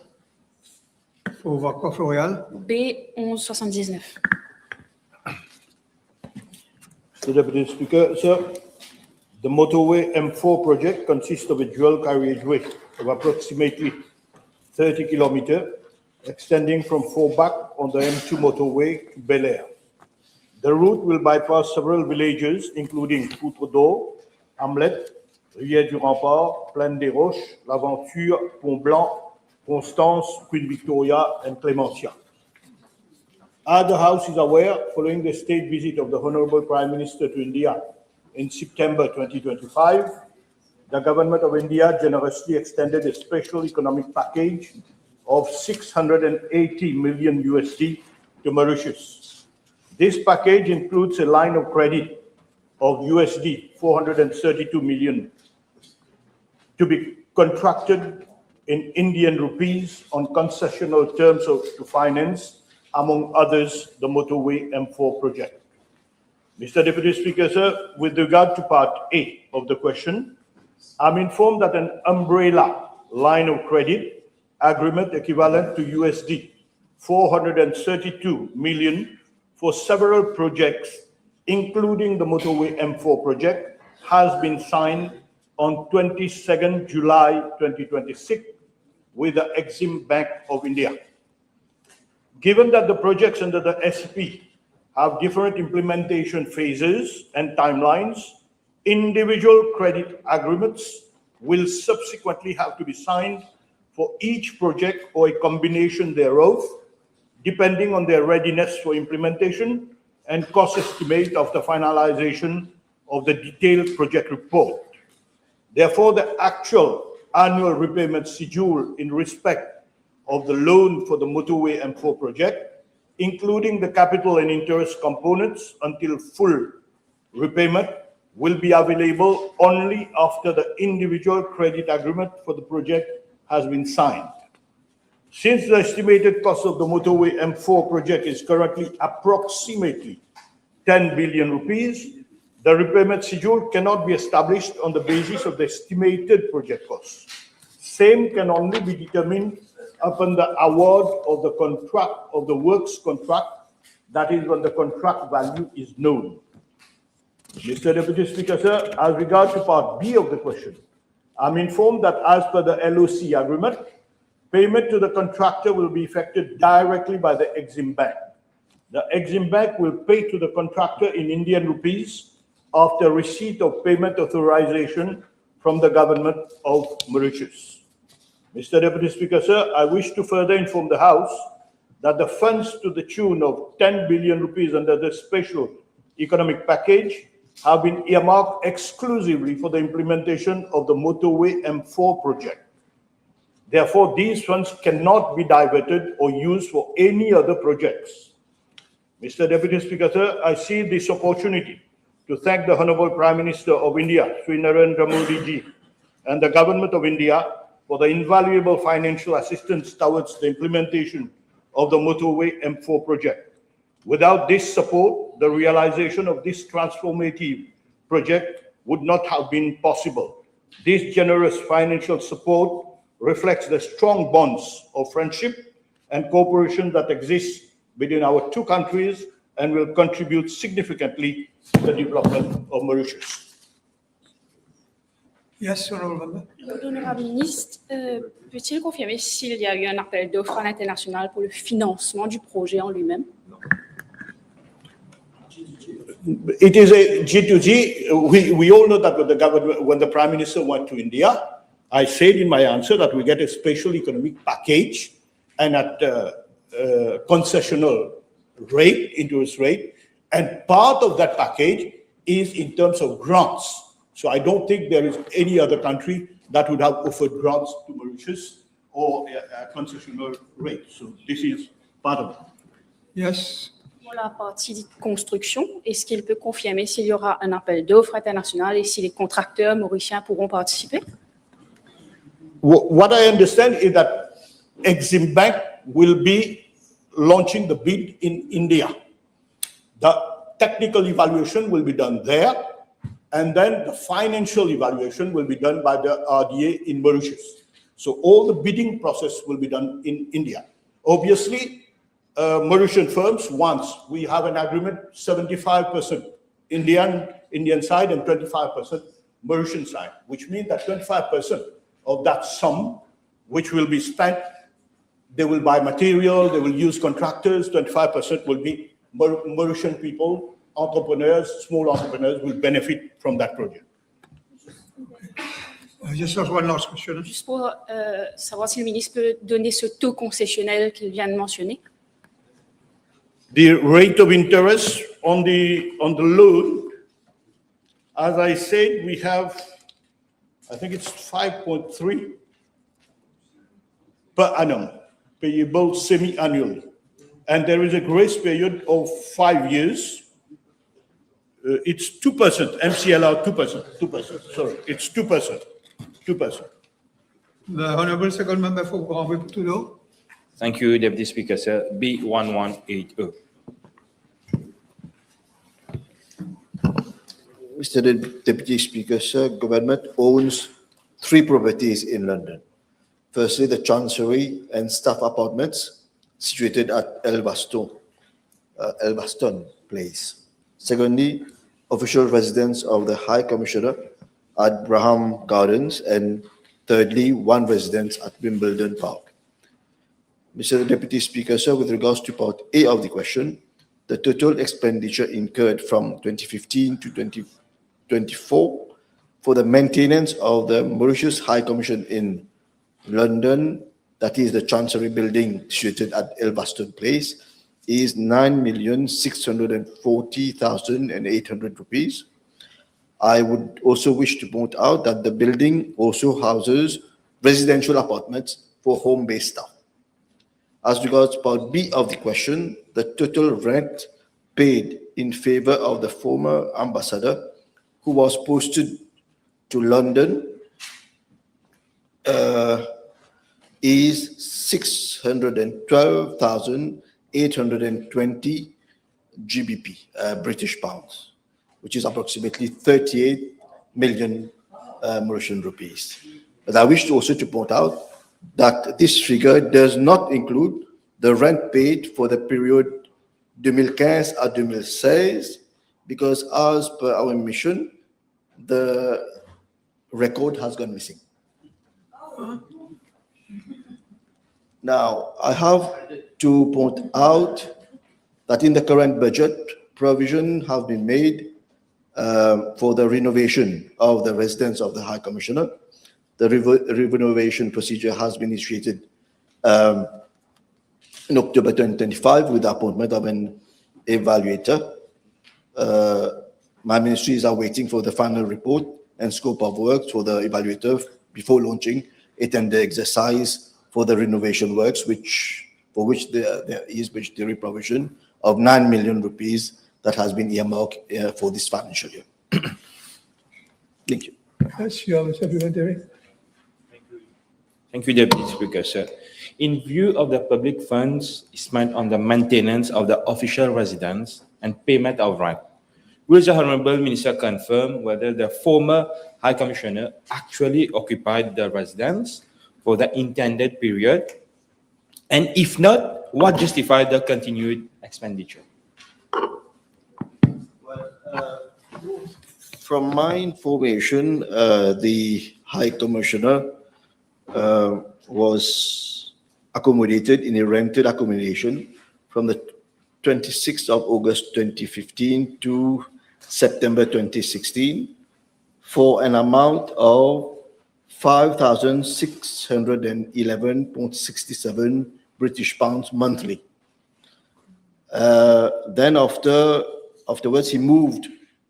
for Waqf Royal. B1179. Mr. Deputy Speaker, sir, the motorway M4 project consists of a dual carriageway of approximately 30 kilometers, extending from Forbach on the M2 motorway to Bel Air. The route will bypass several villages, including Poutre d'Eau, Hamlet, Riez du Rempart, Plaine des Roches, L'Aventure, Pont-Blanc, Constance, Queen Victoria, and Clémentia. As the House is aware, following the state visit of the Honorable Prime Minister to India in September 2025, the Government of India generously extended a special economic package of 680 million USD to Mauritius. This package includes a line of credit of USD 432 million to be contracted in Indian rupees on concessional terms to finance, among others, the motorway M4 project. Mr. Deputy Speaker, sir, with regard to part A of the question, I'm informed that an umbrella line of credit agreement equivalent to USD 432 million for several projects, including the motorway M4 project, has been signed on 22nd July 2026 with the Exim Bank of India. Given that the projects under the SP have different implementation phases and timelines, individual credit agreements will subsequently have to be signed for each project or a combination thereof, depending on their readiness for implementation and cost estimate of the finalization of the detailed project report. Therefore, the actual annual repayment schedule in respect of the loan for the motorway M4 project, including the capital and interest components until full repayment, will be available only after the individual credit agreement for the project has been signed. Since the estimated cost of the motorway M4 project is currently approximately 10 billion rupees, the repayment schedule cannot be established on the basis of the estimated project cost. Same can only be determined upon the award of the contract of the works contract, that is when the contract value is known. Mr. Deputy Speaker, sir, as regards to part B of the question, I'm informed that as per the LOC agreement, payment to the contractor will be effected directly by the Exim Bank. The Exim Bank will pay to the contractor in Indian rupees after receipt of payment authorization from the government of Mauritius. Mr. Deputy Speaker, sir, I wish to further inform the House that the funds to the tune of 10 billion rupees under the special economic package have been earmarked exclusively for the implementation of the motorway M4 project. Therefore, these funds cannot be diverted or used for any other projects. Mr. Deputy Speaker, sir, I see this opportunity to thank the Honorable Prime Minister of India, Sri Narendra Modi ji, and the Government of India for the invaluable financial assistance towards the implementation of the motorway M4 project. Without this support, the realization of this transformative project would not have been possible. This generous financial support reflects the strong bonds of friendship and cooperation that exist between our two countries and will contribute significantly to the development of Mauritius. Yes, Honorable Member. L'honorable ministre, peut-il confirmer s'il y a eu un appel d'offres à l'international pour le financement du projet en lui-même? It is a G2G. We all know that when the government, when the Prime Minister went to India, I said in my answer that we get a special economic package and at concessional rate, interest rate, and part of that package is in terms of grants. So I don't think there is any other country that would have offered grants to Mauritius or a concessional rate. So this is part of it. Yes. Pour la partie dite construction, est-ce qu'il peut confirmer s'il y aura un appel d'offres international et si les contracteurs mauriciens pourront participer? What I understand is that Exim Bank will be launching the bid in India. The technical evaluation will be done there, and then the financial evaluation will be done by the RDA in Mauritius. So all the bidding process will be done in India. Obviously, Mauritian firms, once we have an agreement, 75% Indian side and 25% Mauritian side, which means that 25% of that sum, which will be spent, they will buy material, they will use contractors, 25% will be Mauritian people, entrepreneurs, small entrepreneurs will benefit from that project. Just one last question. Juste pour savoir si le ministre peut donner ce taux concessionnel qu'il vient de mentionner. The rate of interest on the loan, as I said, we have, I think it's 5.3 per annum, payable semi-annually. And there is a grace period of 5 years. It's 2%, MCLR 2%, sorry, it's 2%. The Honorable Second Member for Grand-Tudo. Thank you, Deputy Speaker, sir. B1180. Mr. Deputy Speaker, sir, government owns 3 properties in London. Firstly, the Chancery and staff apartments situated at Elvaston Place. Secondly, official residence of the High Commissioner at Braham Gardens, and thirdly, 1 residence at Wimbledon Park. Mr. Deputy Speaker, sir, with regards to part A of the question, the total expenditure incurred from 2015 to 2024 for the maintenance of the Mauritius High Commission in London, that is the Chancery building situated at Elvaston Place, is 9,640,800 rupees. I would also wish to point out that the building also houses residential apartments for home-based staff. As regards part B of the question, the total rent paid in favor of the former ambassador who was posted to London is 612,820 GBP, British pounds, which is approximately 38 million Mauritian rupees. But I wish also to point out that this figure does not include the rent paid for the period 2015 à 2016, because as per our mission, the record has gone missing. Now, I have to point out that in the current budget, provision have been made for the renovation of the residence of the High Commissioner. The renovation procedure has been initiated in October 2025 with the appointment of an evaluator. My ministries are waiting for the final report and scope of works for the evaluator before launching a tender exercise for the renovation works, for which there is budgetary provision of 9 million rupees that has been earmarked for this financial year. Thank you. Yes, you have a supplementary. Thank you, Deputy Speaker, sir. In view of the public funds spent on the maintenance of the official residence and payment of rent, will the Honorable Minister confirm whether the former High Commissioner actually occupied the residence for the intended period? And if not, what justified the continued expenditure? From my information, the High Commissioner was accommodated in a rented accommodation from the 26th of August 2015 to September 2016 for an amount of 5,611.67 British pounds monthly. Then afterwards, he moved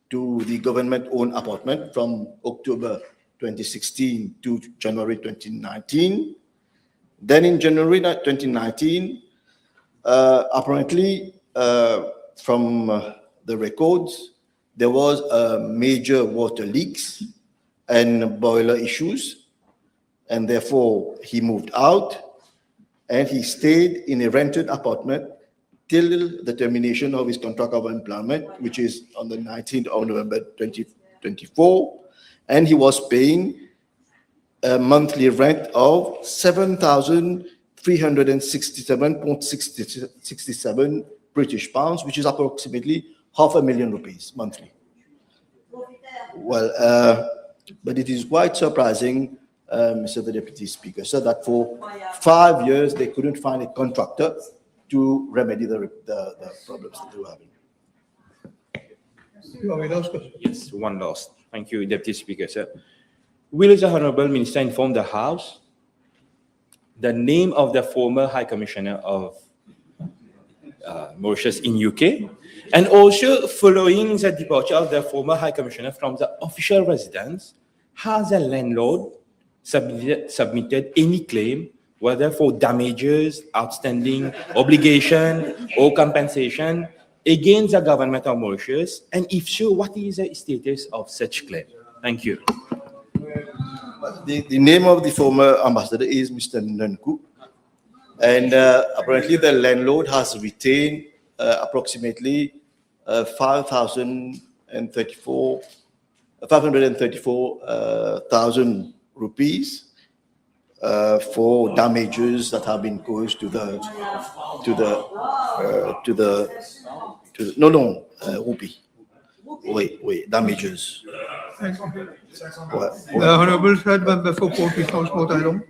to the government-owned apartment from October 2016 to January 2019. Then in January 2019, apparently from the records, there was major water leaks and boiler issues, and therefore he moved out and he stayed in a rented apartment till the termination of his contract of employment, which is on the 19th of November 2024, and he was paying a monthly rent of 7,367.67 British pounds, which is approximately ₹500,000 monthly. Well, but it is quite surprising, Mr. the Deputy Speaker, so that for 5 years they couldn't find a contractor to remedy the problems that they were having. You have a last question. Yes, one last. Thank you, Deputy Speaker, sir. Will the Honorable Minister inform the House the name of the former High Commissioner of Mauritius in UK, and also following the departure of the former High Commissioner from the official residence, has the landlord submitted any claim, whether for damages, outstanding obligation, or compensation against the government of Mauritius? And if so, what is the status of such claim? Thank you. The name of the former ambassador is Mr. Nunku, and apparently the landlord has retained approximately 534,000 rupees for damages that have been caused to the rupee. Wait, damages. The Honorable Third Member for Port House, Port Island.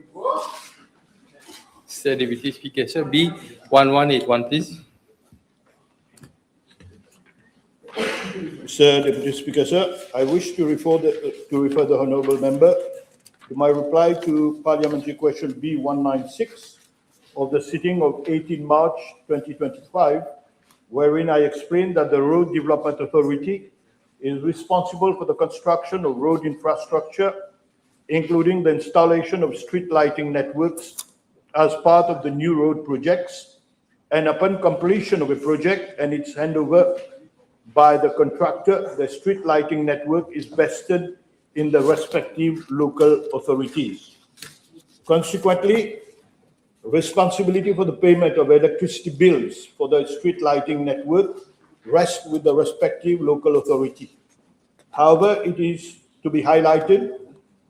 Mr. Deputy Speaker, sir, B1181, please. Mr. Deputy Speaker, sir, I wish to refer the Honourable Member to my reply to Parliamentary Question B196 of the sitting of 18 March 2025, wherein I explained that the Road Development Authority is responsible for the construction of road infrastructure, including the installation of street lighting networks as part of the new road projects, and upon completion of a project and its handover by the contractor, the street lighting network is vested in the respective local authorities. Consequently, responsibility for the payment of electricity bills for the street lighting network rests with the respective local authority. However, it is to be highlighted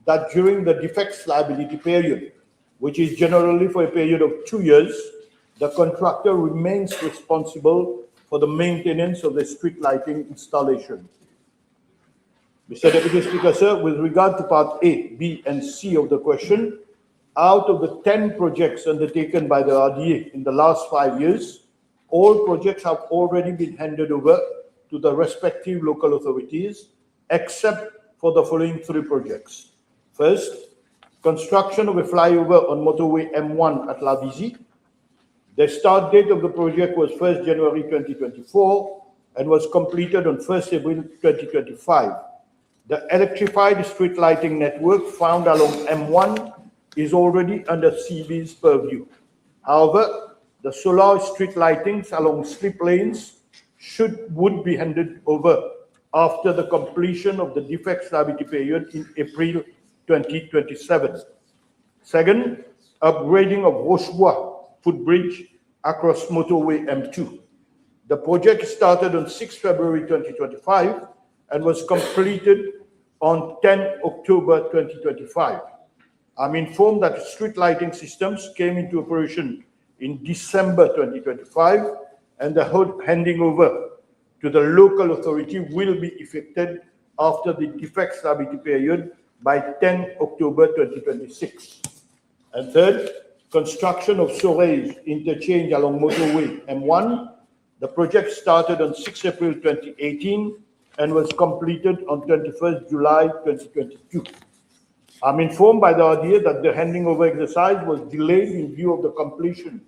that during the defects liability period, which is generally for a period of 2 years, the contractor remains responsible for the maintenance of the street lighting installation. Mr. Deputy Speaker, sir, with regard to Part A, B, and C of the question, out of the 10 projects undertaken by the RDA in the last 5 years, all projects have already been handed over to the respective local authorities, except for the following 3 projects. First, construction of a flyover on motorway M1 at La Visie. The start date of the project was 1st January 2024 and was completed on 1st April 2025. The electrified street lighting network found along M1 is already under CB's purview. However, the solar street lightings along slip lanes would be handed over after the completion of the defect liability period in April 2027. Second, upgrading of Rochebois footbridge across motorway M2. The project started on 6 February 2025 and was completed on 10 October 2025. I'm informed that street lighting systems came into operation in December 2025, and the handing over to the local authority will be effected after the defect liability period by 10 October 2026. And third, construction of Soray's interchange along motorway M1. The project started on 6 April 2018 and was completed on 21st July 2022. I'm informed by the RDA that the handing over exercise was delayed in view of the completion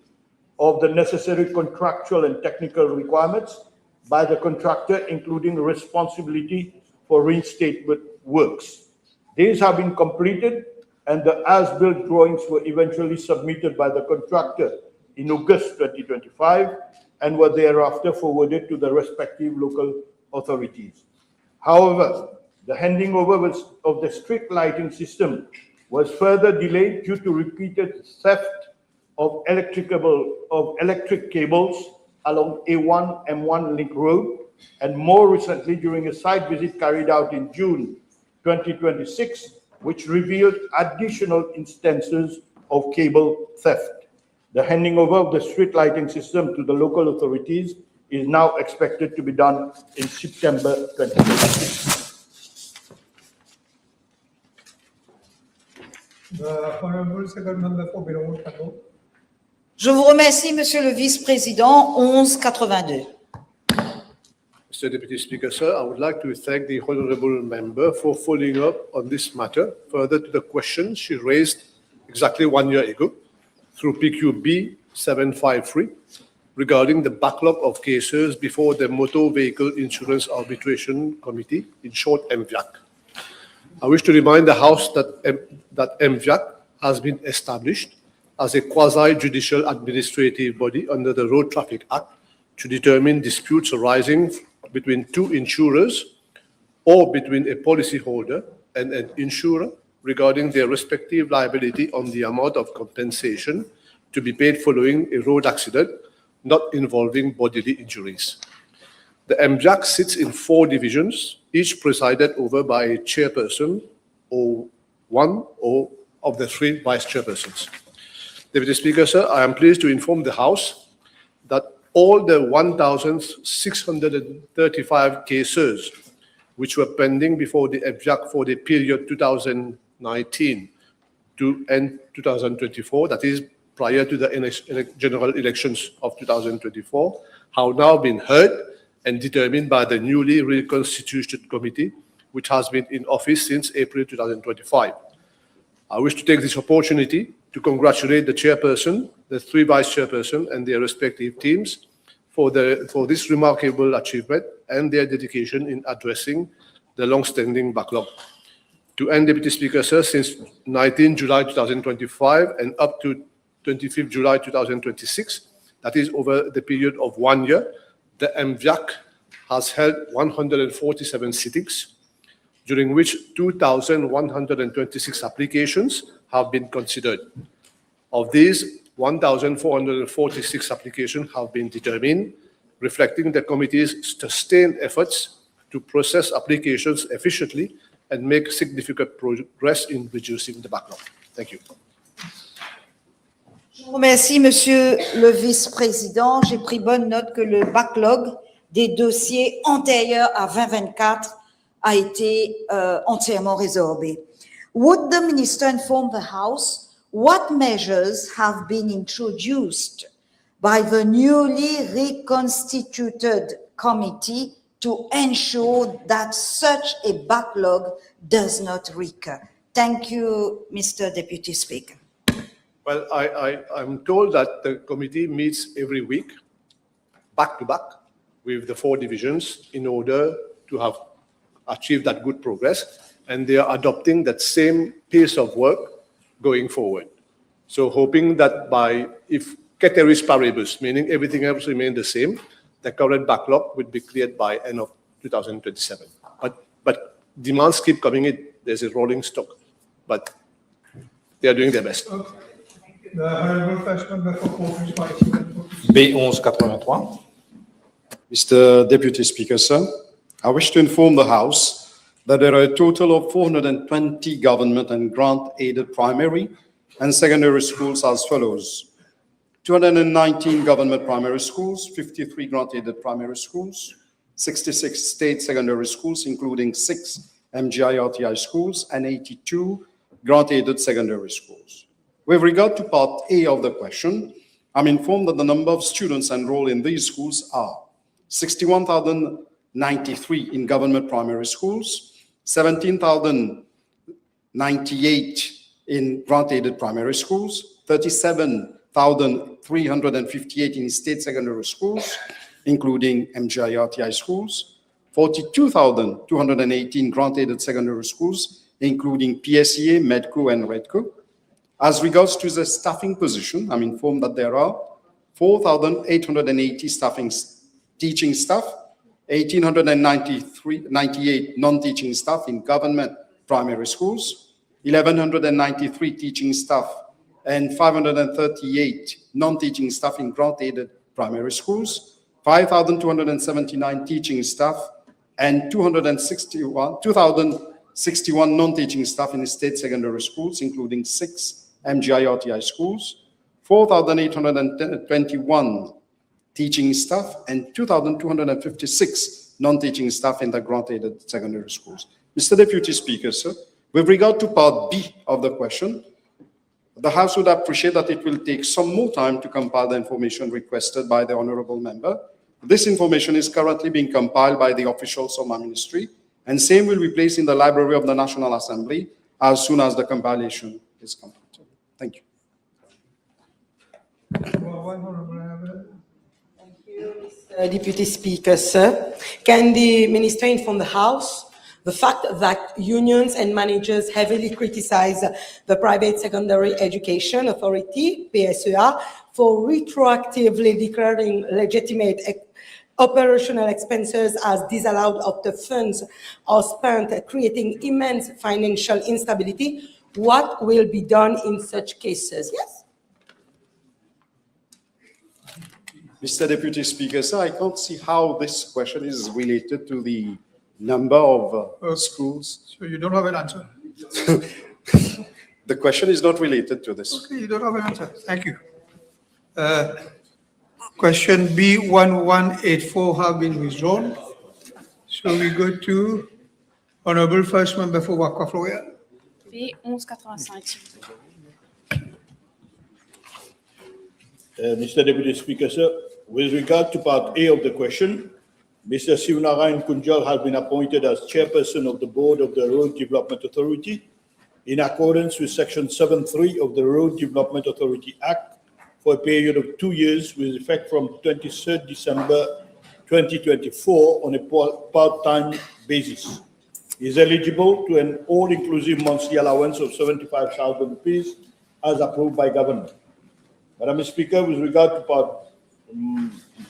of the necessary contractual and technical requirements by the contractor, including responsibility for reinstatement works. These have been completed, and the as-built drawings were eventually submitted by the contractor in August 2025 and were thereafter forwarded to the respective local authorities. However, the handing over of the street lighting system was further delayed due to repeated theft of electric cables along A1 M1 Link Road, and more recently during a site visit carried out in June 2026, which revealed additional instances of cable theft. The handing over of the street lighting system to the local authorities is now expected to be done in September 2026. The Honorable Second Member for Below Travaux. Je vous remercie, Monsieur le Vice-président. 1182. Mr. Deputy Speaker, sir, I would like to thank the honourable member for following up on this matter further to the question she raised exactly 1 year ago through PQB 753 regarding the backlog of cases before the Motor Vehicle Insurance Arbitration Committee, in short MVAC. I wish to remind the House that MVAC has been established as a quasi-judicial administrative body under the Road Traffic Act to determine disputes arising between two insurers or between a policyholder and an insurer regarding their respective liability on the amount of compensation to be paid following a road accident not involving bodily injuries. The MJAC sits in 4 divisions, each presided over by a chairperson or one or of the 3 vice chairpersons. Deputy Speaker, sir, I am pleased to inform the House that all the 1,635 cases which were pending before the MJAC for the period 2019 to end 2024, that is prior to the general elections of 2024, have now been heard and determined by the newly reconstituted committee, which has been in office since April 2025. I wish to take this opportunity to congratulate the chairperson, the 3 vice chairpersons, and their respective teams for this remarkable achievement and their dedication in addressing the long-standing backlog. To end, Deputy Speaker, sir, since 19 July 2025 and up to 25th July 2026, that is over the period of 1 year, the MVAC has held 147 sittings, during which 2,126 applications have been considered. Of these, 1,446 applications have been determined, reflecting the committee's sustained efforts to process applications efficiently and make significant progress in reducing the backlog. Thank you. Je vous remercie, Monsieur le Vice-président. J'ai pris bonne note que le backlog des dossiers antérieurs à 2024 a été entièrement résorbé. Would the Minister inform the House what measures have been introduced by the newly reconstituted committee to ensure that such a backlog does not recur? Thank you, Mr. Deputy Speaker. Well, I'm told that the committee meets every week, back to back, with the 4 divisions in order to have achieved that good progress, and they are adopting that same pace of work going forward. So hoping that if ceteris paribus, meaning everything else remain the same. The current backlog would be cleared by end of 2027. But demands keep coming in. There's a rolling stock, but they are doing their best. The Honorable First Member for Conference B1183. Mr. Deputy Speaker, sir, I wish to inform the House that there are a total of 420 government and grant-aided primary and secondary schools as follows: 219 government primary schools, 53 grant-aided primary schools, 66 state secondary schools, including 6 MGI-RTI schools, and 82 grant-aided secondary schools. With regard to Part A of the question, I'm informed that the number of students enrolled in these schools are 61,093 in government primary schools, 17,098 in grant-aided primary schools, 37,358 in state secondary schools, including MGI-RTI schools, 42,218 grant-aided secondary schools, including PSEA, MEDCO, and REDCO. As regards to the staffing position, I'm informed that there are 4,880 teaching staff, 1,898 non-teaching staff in government primary schools, 1,193 teaching staff, and 538 non-teaching staff in grant-aided primary schools, 5,279 teaching staff, and 2,061 non-teaching staff in state secondary schools, including 6 MGI-RTI schools, 4,821 teaching staff, and 2,256 non-teaching staff in the grant-aided secondary schools. Mr. Deputy Speaker, sir, with regard to Part B of the question, the House would appreciate that it will take some more time to compile the information requested by the honorable member. This information is currently being compiled by the officials of my ministry, and same will be placed in the Library of the National Assembly as soon as the compilation is completed. Thank you. Deputy Speaker, sir, can the Minister inform the House the fact that unions and managers heavily criticize the Private Secondary Education Authority, PSEA, for retroactively declaring legitimate operational expenses as disallowed after funds are spent, creating immense financial instability? What will be done in such cases? Yes. Mr. Deputy Speaker, sir, I can't see how this question is related to the number of schools. So you don't have an answer? The question is not related to this. Okay, you don't have an answer. Thank you. Question B1184 have been withdrawn. So we go to Honorable First Member for Waqf Royal. B1185. Mr. Deputy Speaker, sir, with regard to Part A of the question, Mr. Sivanarayan Kunjal has been appointed as chairperson of the board of the Road Development Authority in accordance with Section 7.3 of the Road Development Authority Act for a period of 2 years with effect from 23rd December 2024 on a part-time basis. He is eligible to an all-inclusive monthly allowance of 75,000 rupees as approved by government. Madam Speaker, with regard to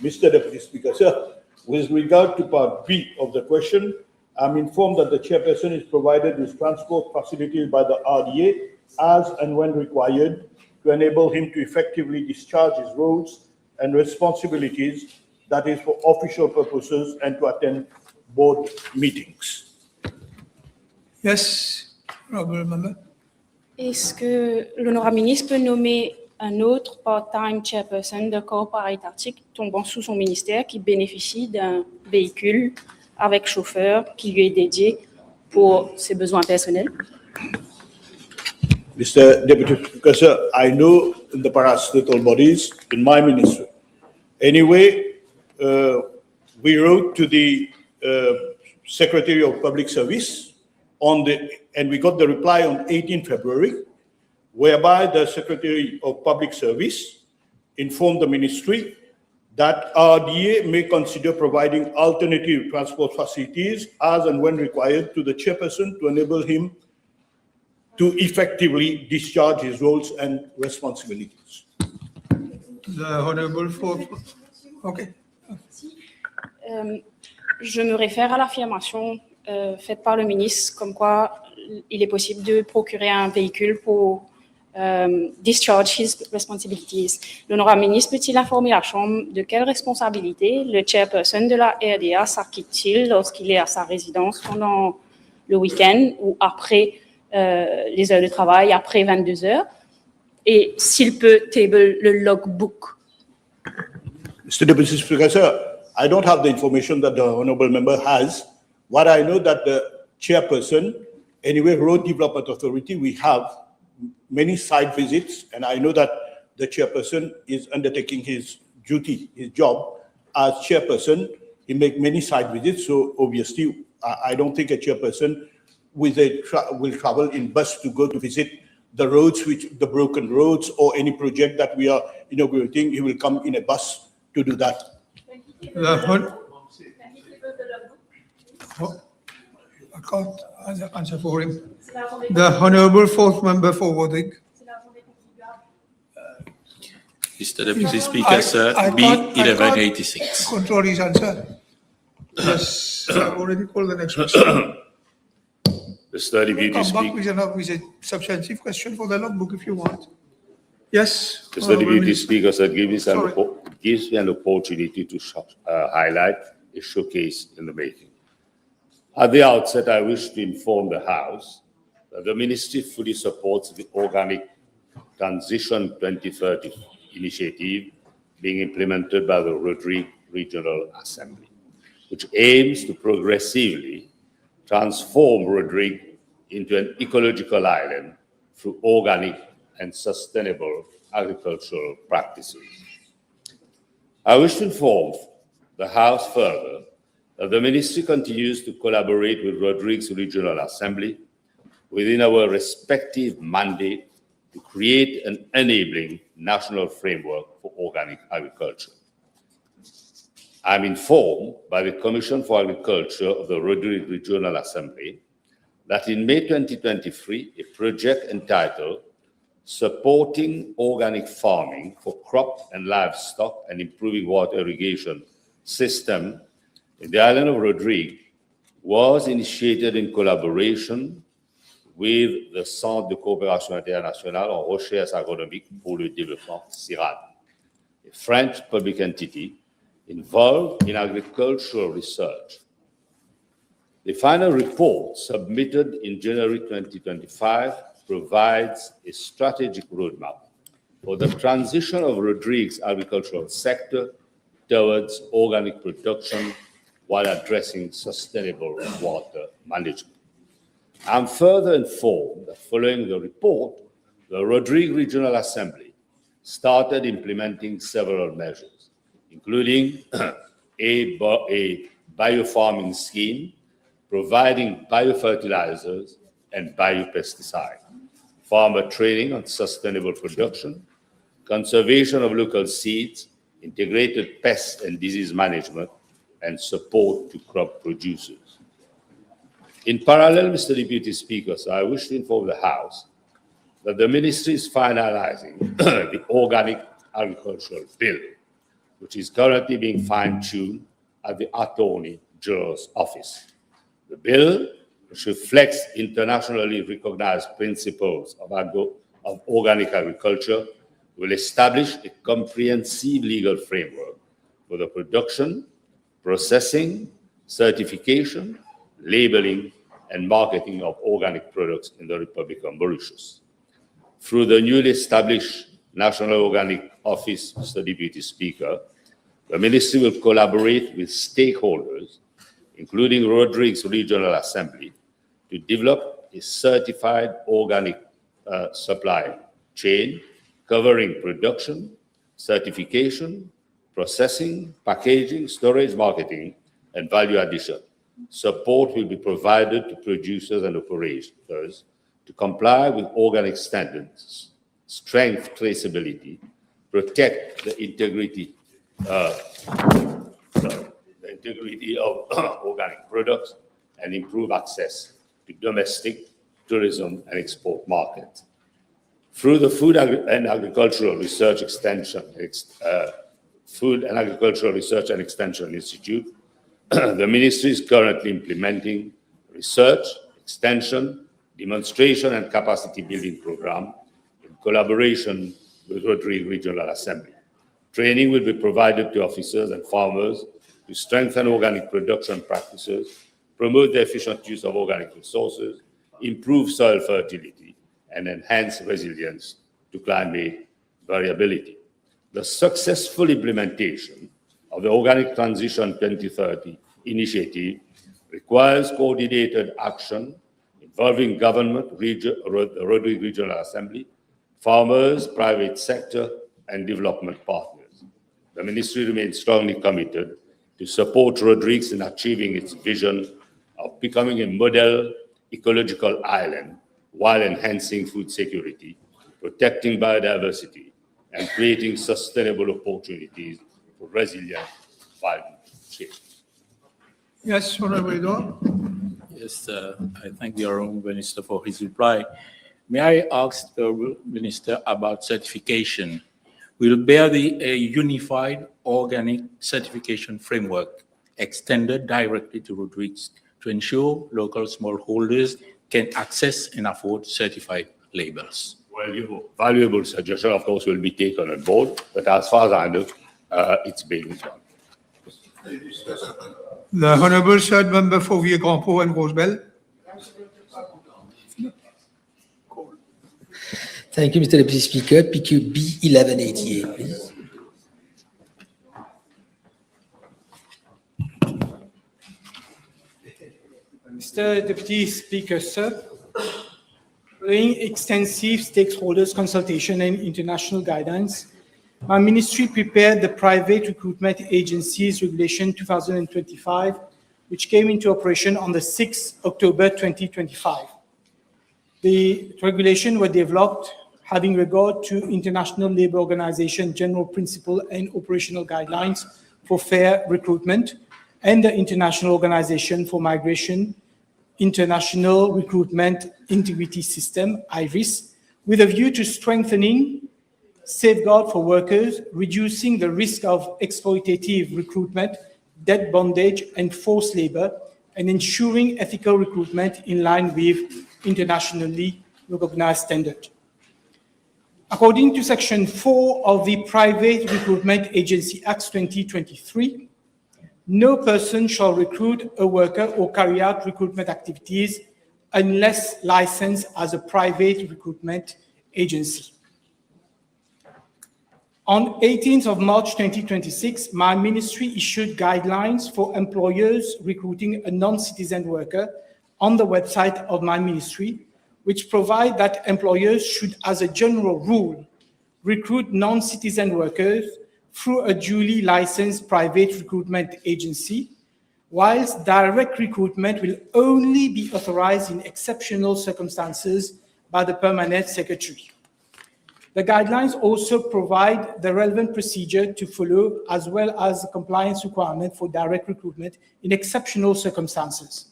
Mr. Deputy Speaker, sir, with regard to Part B of the question, I'm informed that the chairperson is provided with transport facilities by the RDA as and when required to enable him to effectively discharge his roles and responsibilities, that is for official purposes, and to attend board meetings. Yes, Honorable Member. Est-ce que l'honorable ministre peut nommer un autre part-time chairperson de corps paritatique tombant sous son ministère qui bénéficie d'un véhicule avec chauffeur qui lui est dédié pour ses besoins personnels? Mr. Deputy Speaker, sir, I know in the parastatal bodies in my ministry. Anyway, we wrote to the Secretary of Public Service and we got the reply on 18 February, whereby the Secretary of Public Service informed the ministry that RDA may consider providing alternative transport facilities as and when required to the chairperson to enable him to effectively discharge his roles and responsibilities. The Honorable fourth. Okay. Je me réfère à l'affirmation faite par le ministre comme quoi il est possible de procurer un véhicule pour discharge his responsibilities. L'honorable ministre peut-il informer la Chambre de quelle responsabilité le chairperson de la RDA s'acquitte-t-il lorsqu'il est à sa résidence pendant le week-end ou après les heures de travail, après 22 heures, et s'il peut table le logbook? Mr. Deputy Speaker, sir, I don't have the information that the honourable member has. What I know that the chairperson, anyway, Road Development Authority, we have many site visits, and I know that the chairperson is undertaking his duty, his job as chairperson. He make many site visits, so obviously I don't think a chairperson with will travel in bus to go to visit the roads, the broken roads, or any project that we are inaugurating. He will come in a bus to do that. I can't answer for him. The Honorable fourth member for Warwick. Mr. Deputy Speaker, sir, B 1186. Control his answer. Yes, I've already called the next question. Mr. Deputy Come back Speaker. with a substantive question for the logbook if you want. Yes. Mr. Honorable Deputy Minister. Speaker, sir, Sorry. gives me an opportunity to highlight a showcase in the making. At the outset, I wish to inform the House that the Ministry fully supports the Organic Transition 2030 initiative being implemented by the Rodrigue Regional Assembly, which aims to progressively transform Rodrigue into an ecological island through organic and sustainable agricultural practices. I wish to inform the House further that the Ministry continues to collaborate with Rodrigue's Regional Assembly within our respective mandate to create an enabling national framework for organic agriculture. I'm informed by the Commission for Agriculture of the Rodrigue Regional Assembly that in May 2023, a project entitled Supporting Organic Farming for Crop and Livestock and Improving Water Irrigation System in the island of Rodrigue was initiated in collaboration with the Centre de Coopération Internationale en Recherche Agronomique pour le Développement, CIRAD, a French public entity involved in agricultural research. The final report, submitted in January 2025, provides a strategic roadmap for the transition of Rodrigue's agricultural sector towards organic production while addressing sustainable water management. I'm further informed that following the report, the Rodrigue Regional Assembly started implementing several measures, including a biofarming scheme, providing biofertilizers and biopesticides, farmer training on sustainable production, conservation of local seeds, integrated pest and disease management, and support to crop producers. In parallel, Mr. Deputy Speaker, I wish to inform the House that the Ministry is finalizing the Organic Agricultural Bill, which is currently being fine-tuned at the Attorney General's office. The bill, which reflects internationally recognized principles of organic agriculture, will establish a comprehensive legal framework for the production, processing, certification, labeling, and marketing of organic products in the Republic of Mauritius. Through the newly established National Organic Office, Mr. Deputy Speaker, the Ministry will collaborate with stakeholders, including Rodrigue's Regional Assembly, to develop a certified organic supply chain covering production, certification, processing, packaging, storage, marketing, and value addition. Support will be provided to producers and operators to comply with organic standards, strengthen traceability, protect the integrity of organic products, and improve access to domestic, tourism, and export markets. Through the Food and Agricultural Research and Extension Institute, the ministry is currently implementing research, extension, demonstration, and capacity building program in collaboration with Rotary Regional Assembly. Training will be provided to officers and farmers to strengthen organic production practices, promote the efficient use of organic resources, improve soil fertility, and enhance resilience to climate variability. The successful implementation of the Organic Transition 2030 initiative requires coordinated action involving government, the Rotary Regional Assembly, farmers, private sector, and development partners. The ministry remains strongly committed to support Rodrigues in achieving its vision of becoming a model ecological island while enhancing food security, protecting biodiversity, and creating sustainable opportunities for resilient value chain. Yes, Honorable Edouard. Yes, I thank the Honourable Minister for his reply. May I ask the Minister about certification? Will there be a unified organic certification framework extended directly to Rodrigues to ensure local smallholders can access and afford certified labels? Well, your valuable suggestion, of course, will be taken on board, but as far as I know, it's being done. The Honorable Third Member for Vieux-Grand-Pont and Rosebel. Thank you, Mr. Deputy Speaker. PQ B1188, please. Mr. Deputy Speaker, sir, following extensive stakeholders consultation and international guidance, my ministry prepared the Private Recruitment Agencies Regulation 2025, which came into operation on the 6th October 2025. The regulation was developed having regard to International Labour Organization general principle and operational guidelines for fair recruitment and the International Organization for Migration International Recruitment Integrity System, IRIS, with a view to strengthening safeguard for workers, reducing the risk of exploitative recruitment, debt bondage, and forced labor, and ensuring ethical recruitment in line with internationally recognized standards. According to Section 4 of the Private Recruitment Agency Act 2023, no person shall recruit a worker or carry out recruitment activities unless licensed as a private recruitment agency. On 18th of March 2026, my ministry issued guidelines for employers recruiting a non-citizen worker on the website of my ministry, which provide that employers should, as a general rule, recruit non-citizen workers through a duly licensed private recruitment agency, whilst direct recruitment will only be authorized in exceptional circumstances by the Permanent Secretary. The guidelines also provide the relevant procedure to follow, as well as the compliance requirement for direct recruitment in exceptional circumstances.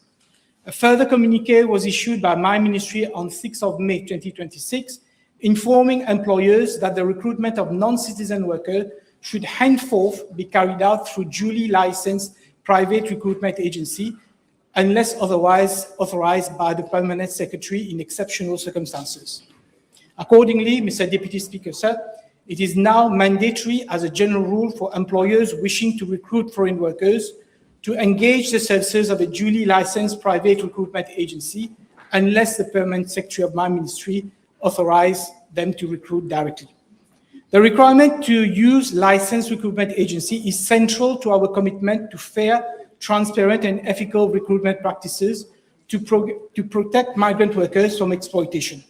A further communique was issued by my ministry on 6th of May 2026, informing employers that the recruitment of non-citizen workers should henceforth be carried out through duly licensed private recruitment agency, unless otherwise authorized by the Permanent Secretary in exceptional circumstances. Accordingly, Mr. Deputy Speaker, sir, it is now mandatory as a general rule for employers wishing to recruit foreign workers to engage the services of a duly licensed private recruitment agency unless the Permanent Secretary of my ministry authorizes them to recruit directly. The requirement to use licensed recruitment agency is central to our commitment to fair, transparent, and ethical recruitment practices to protect migrant workers from exploitation.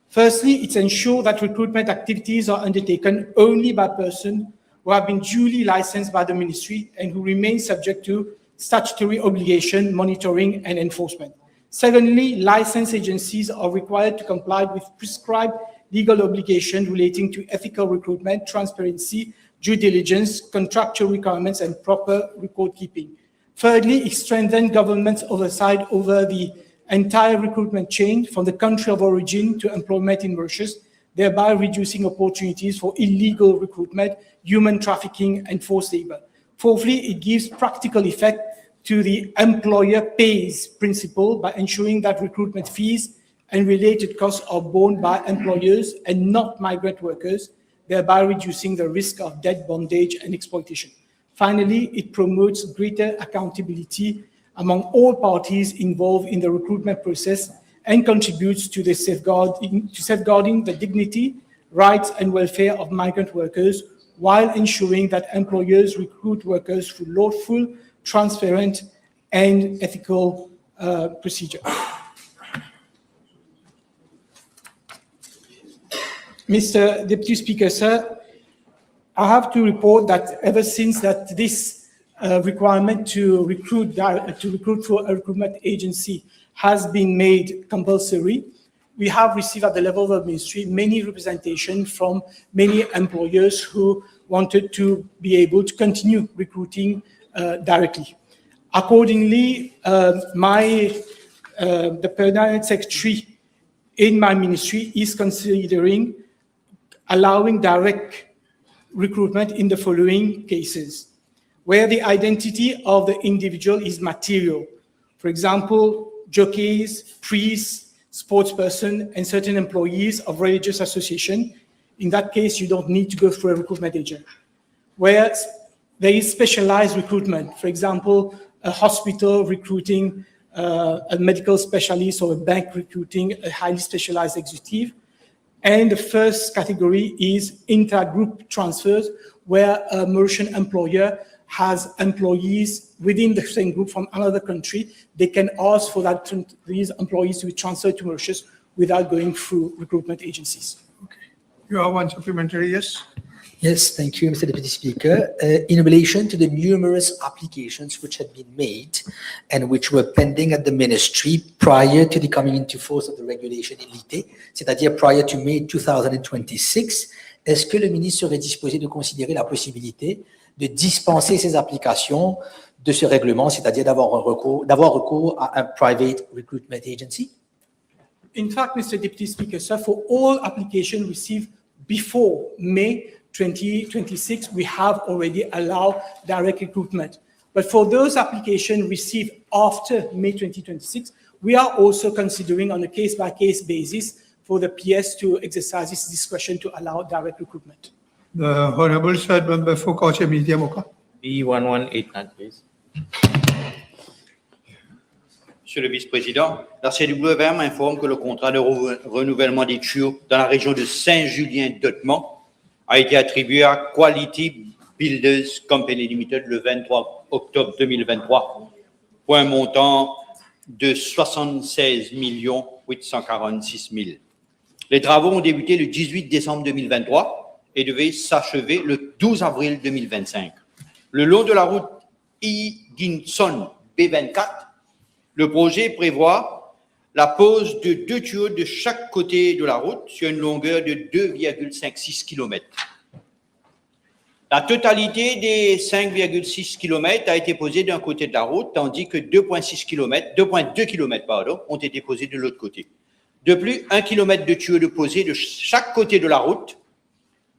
Firstly, it ensures that recruitment activities are undertaken only by persons who have been duly licensed by the ministry and who remain subject to statutory obligation, monitoring, and enforcement. Secondly, licensed agencies are required to comply with prescribed legal obligations relating to ethical recruitment, transparency, due diligence, contractual requirements, and proper record keeping. Thirdly, it strengthens government's oversight over the entire recruitment chain from the country of origin to employment in Mauritius thereby reducing opportunities for illegal recruitment, human trafficking, and forced labor. Fourthly, it gives practical effect to the employer pays principle by ensuring that recruitment fees and related costs are borne by employers and not migrant workers, thereby reducing the risk of debt, bondage, and exploitation. Finally, it promotes greater accountability among all parties involved in the recruitment process and contributes to the safeguarding the dignity, rights, and welfare of migrant workers while ensuring that employers recruit workers through lawful, transparent, and ethical procedure. Mr. Deputy Speaker, sir, I have to report that ever since that this requirement to recruit through a recruitment agency has been made compulsory, we have received at the level of the ministry many representation from many employers who wanted to be able to continue recruiting directly. Accordingly, the permanent secretary in my ministry is considering allowing direct recruitment in the following cases: where the identity of the individual is material. For example, jockeys, priests, sportsperson, and certain employees of religious association. In that case, you don't need to go through a recruitment agent. Where there is specialized recruitment, for example, a hospital recruiting a medical specialist or a bank recruiting a highly specialized executive. And the first category is intra-group transfers, where a Mauritian employer has employees within the same group from another country. They can ask for these employees to be transferred to Mauritius without going through recruitment agencies. You have one supplementary, yes? Yes, thank you, Mr. Deputy Speaker. In relation to the numerous applications which had been made and which were pending at the ministry prior to the coming into force of the regulation ilité, c'est-à-dire prior to May 2026, est-ce que le ministre serait disposé de considérer la possibilité de dispenser ces applications de ce règlement, c'est-à-dire d'avoir recours à un private recruitment agency? In fact, Mr. Deputy Speaker, sir, for all applications received before May 2026, we have already allowed direct recruitment. But for those applications received after May 2026, we are also considering on a case-by-case basis for the PS to exercise its discretion to allow direct recruitment. The Honorable Third Member for Koche Media Moka. B1189, please. Monsieur le Vice-président, la CWM informe que le contrat de renouvellement des tuyaux dans la région de Saint-Julien-d'Ottemont a été attribué à Quality Builders Company Limited le 23 octobre 2023 pour un montant de 76 846 000. Les travaux ont débuté le 18 décembre 2023 et devaient s'achever le 12 avril 2025. Le long de la route Higginson B24, le projet prévoit la pose de 2 tuyaux de chaque côté de la route sur une longueur de 2,56 km. La totalité des 5,6 km a été posée d'un côté de la route, tandis que 2,2 km ont été posés de l'autre côté. De plus, 1 km de tuyaux de posés de chaque côté de la route,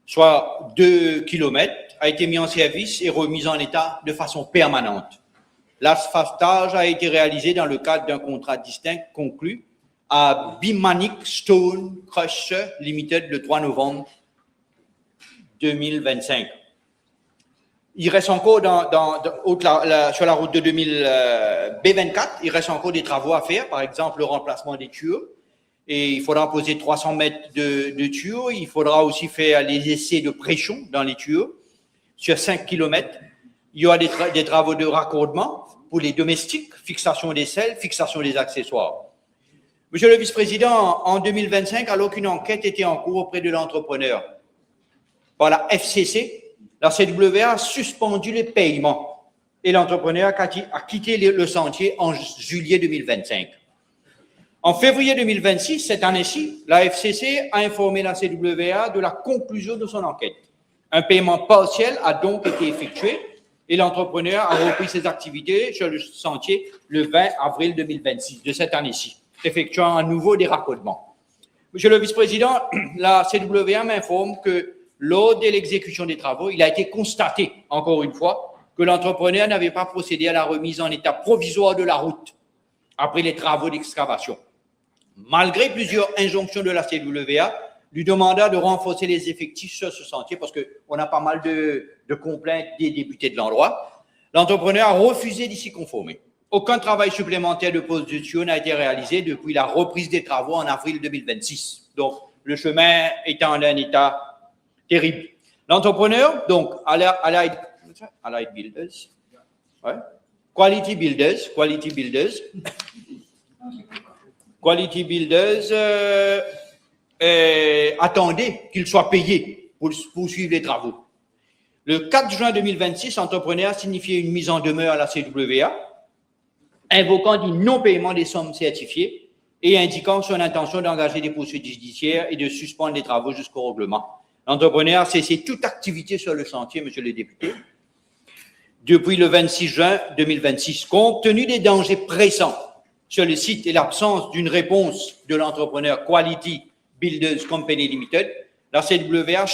soit 2 km, a été mis en service et remis en état de façon permanente. L'asphaltage a été réalisé dans le cadre d'un contrat distinct conclu à Bimanic Stone Crusher Limited le 3 novembre 2025. Il reste encore sur la route de B24, il reste encore des travaux à faire, par exemple le remplacement des tuyaux. Et il faudra poser 300 mètres de tuyaux. Il faudra aussi faire les essais de pression dans les tuyaux sur 5 km. Il y aura des travaux de raccordement pour les domestiques, fixation des selles, fixation des accessoires. Monsieur le Vice-président, en 2025, alors qu'une enquête était en cours auprès de l'entrepreneur par la FCC, la CWA a suspendu les paiements et l'entrepreneur a quitté le chantier en juillet 2025. En février 2026, cette année-ci, la FCC a informé la CWA de la conclusion de son enquête. Un paiement partiel a donc été effectué et l'entrepreneur a repris ses activités sur le chantier le 20 avril 2026 de cette année-ci, effectuant à nouveau des raccordements. Monsieur le vice-président, la CWA m'informe que lors de l'exécution des travaux, il a été constaté, encore une fois, que l'entrepreneur n'avait pas procédé à la remise en état provisoire de la route après les travaux d'excavation. Malgré plusieurs injonctions de la CWA, lui demanda de renforcer les effectifs sur ce sentier parce qu'on a pas mal de complaintes des députés de l'endroit. L'entrepreneur a refusé d'y s'y conformer. Aucun travail supplémentaire de pose de tuyaux n'a été réalisé depuis la reprise des travaux en avril 2026. Donc, le chemin est en un état terrible. L'entrepreneur, donc, Allied Builders, ouais, Quality Builders attendait qu'il soit payé pour poursuivre les travaux. Le 4 juin 2026, l'entrepreneur a signifié une mise en demeure à la CWA, invoquant du non-paiement des sommes certifiées et indiquant son intention d'engager des poursuites judiciaires et de suspendre les travaux jusqu'au règlement. L'entrepreneur a cessé toute activité sur le chantier, monsieur le député, depuis le 26 juin 2026. Compte tenu des dangers pressants sur le site et l'absence d'une réponse de l'entrepreneur Quality Builders Company Limited, la CWA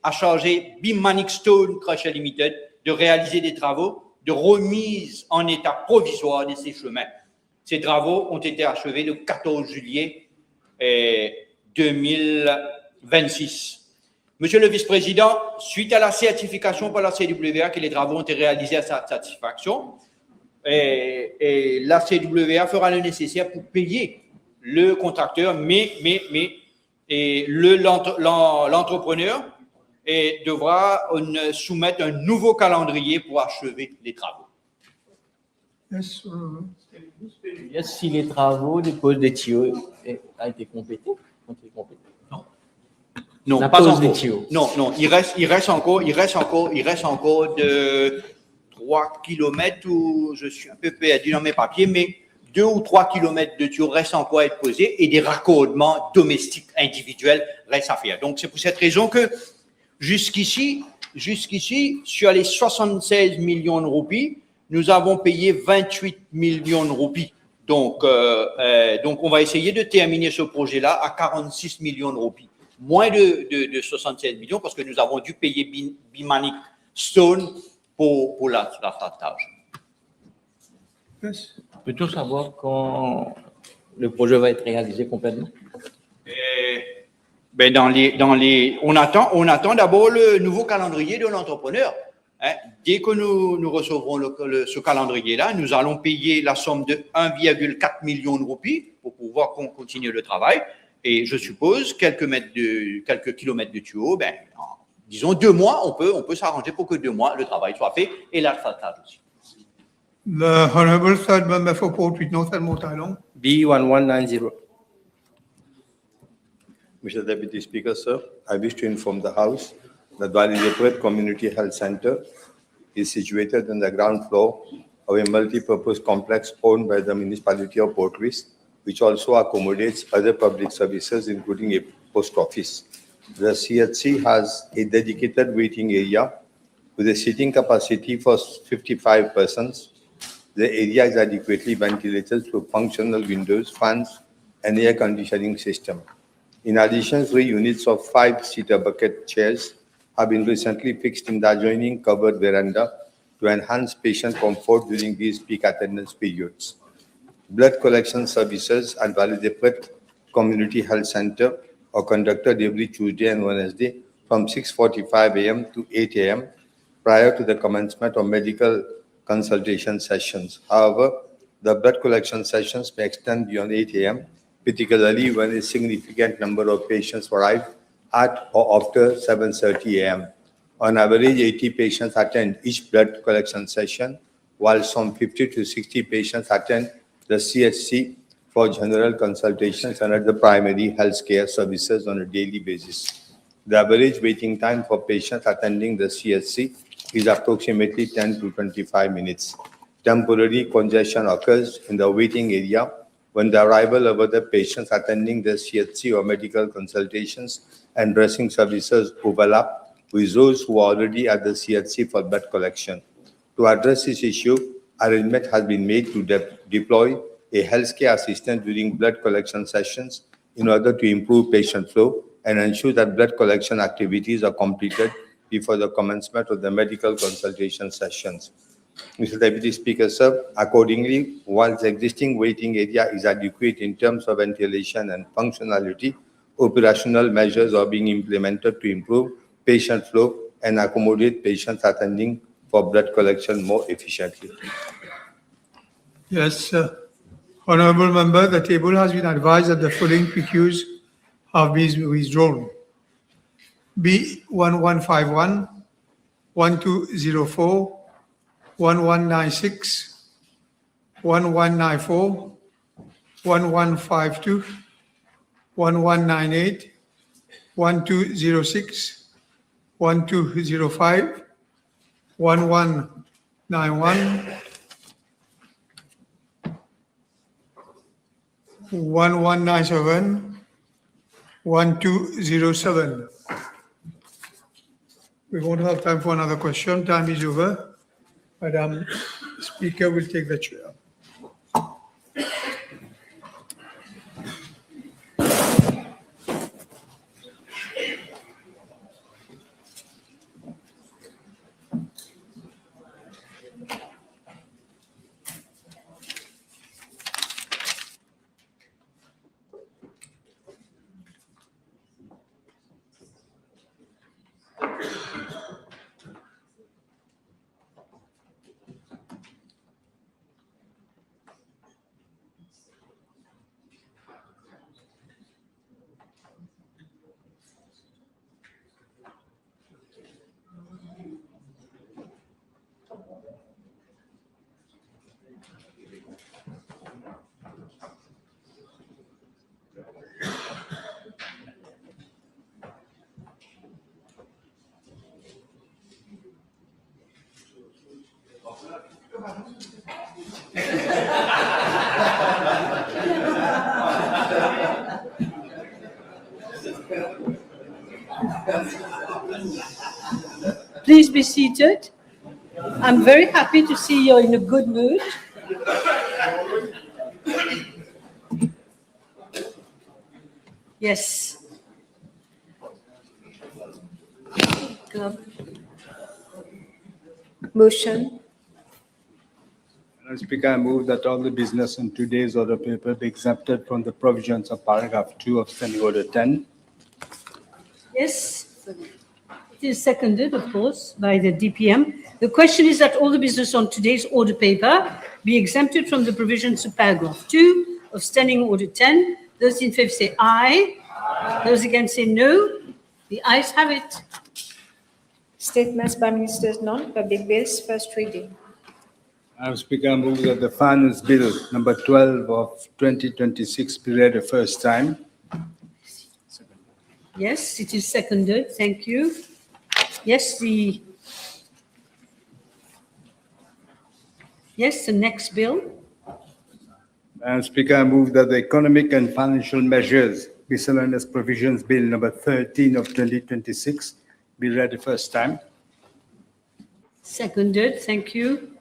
a chargé Bimanic Stone Crusher Limited de réaliser des travaux de remise en état provisoire de ces chemins. Ces travaux ont été achevés le 14 juillet 2026. Monsieur le vice-président, suite à la certification par la CWA que les travaux ont été réalisés à sa satisfaction, et la CWA fera le nécessaire pour payer le contracteur, mais l'entrepreneur devra soumettre un nouveau calendrier pour achever les travaux. Si les travaux de pose des tuyaux ont été complétés. Non, la pas pose encore. des tuyaux. Non, il reste encore de 3 km où je suis un peu perdu dans mes papiers, mais 2 ou 3 km de tuyaux restent encore à être posés et des raccordements domestiques individuels restent à faire. Donc, c'est pour cette raison que jusqu'ici, sur les 76 millions de roupies, nous avons payé 28 millions de roupies. Donc, on va essayer de terminer ce projet-là à 46 millions de roupies. Moins de 76 millions parce que nous avons dû payer Bimanic Stone pour l'asphaltage. Peut-on savoir quand le projet va être réalisé complètement? On attend d'abord le nouveau calendrier de l'entrepreneur. Hein. Dès que nous recevrons ce calendrier-là, nous allons payer la somme de 1,4 million de roupies pour pouvoir continuer le travail. Et je suppose quelques kilomètres de tuyaux, disons 2 mois, on peut s'arranger pour que 2 mois le travail soit fait et l'asphaltage aussi. The Honorable Third Member for Port Reed North and Mortalon. B1190. Mr. Deputy Speaker, sir, I wish to inform the House that Valley Community Health Center is situated on the ground floor of a multi-purpose complex owned by the municipality of Port Reed, which also accommodates other public services, including a post office. The CHC has a dedicated waiting area with a seating capacity for 55 persons. The area is adequately ventilated through functional windows, fans, and air conditioning system. In addition, 3 units of 5-seater bucket chairs have been recently fixed in the adjoining covered veranda to enhance patient comfort during these peak attendance periods. Blood collection services at Valley Community Health Center are conducted every Tuesday and Wednesday from 6:45 a.m. to 8 a.m. prior to the commencement of medical consultation sessions. However, the blood collection sessions may extend beyond 8 a.m., particularly when a significant number of patients arrive at or after 7:30 a.m. On average, 80 patients attend each blood collection session, while some 50 to 60 patients attend the CHC for general consultations and other primary health care services on a daily basis. The average waiting time for patients attending the CHC is approximately 10 to 25 minutes. Temporary congestion occurs in the waiting area when the arrival of other patients attending the CHC or medical consultations and dressing services overlap with those who are already at the CHC for blood collection. To address this issue, arrangement has been made to deploy a healthcare assistant during blood collection sessions in order to improve patient flow and ensure that blood collection activities are completed before the commencement of the medical consultation sessions. Mr. Deputy Speaker, sir, accordingly, while the existing waiting area is adequate in terms of ventilation and functionality, operational measures are being implemented to improve patient flow and accommodate patients attending for blood collection more efficiently. Yes, Honorable Member, the table has been advised that the following PQs have been withdrawn. B1151, 1204, 1196, 1194, 1152, 1198, 1206, 1205, 1191, 1197, 1207. We won't have time for another question. Time is over. Madam Speaker will take the chair. Please be seated. I'm very happy to see you're in a good mood. Yes. Come. Motion. Madam Speaker, I move that all the business in today's order paper be exempted from the provisions of paragraph 2 of Standing Order 10. Yes. It is seconded, of course, by the DPM. The question is that all the business on today's order paper be exempted from the provisions of paragraph 2 of Standing Order 10. Those in favor say aye. Those against say no. The ayes have it. Statements by ministers, none. Public bills, first reading. Madam Speaker, I move that the Finance Bill number 12 of 2026 be read the first time. Yes, it is seconded. Thank you. Yes, the next bill. Madam Speaker, I move that the Economic and Financial Measures Miscellaneous Provisions Bill number 13 of 2026 be read the first time. Seconded. Thank you.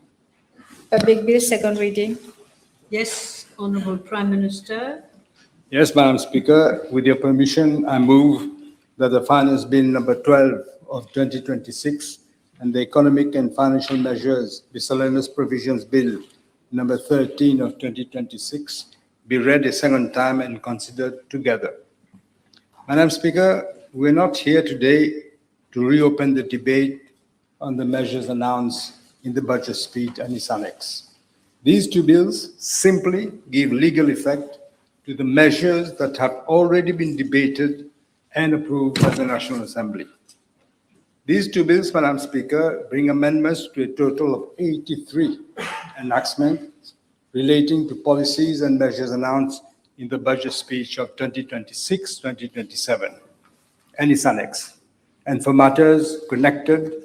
Public bill, second reading. Yes, Honorable Prime Minister. Yes, Madam Speaker, with your permission, I move that the Finance Bill number 12 of 2026 and the Economic and Financial Measures Miscellaneous Provisions Bill number 13 of 2026 be read a second time and considered together. Madam Speaker, we're not here today to reopen the debate on the measures announced in the budget speech and its annex. These two bills simply give legal effect to the measures that have already been debated and approved by the National Assembly. These two bills, Madam Speaker, bring amendments to a total of 83 enactments relating to policies and measures announced in the budget speech of 2026-2027 and its annex, and for matters connected,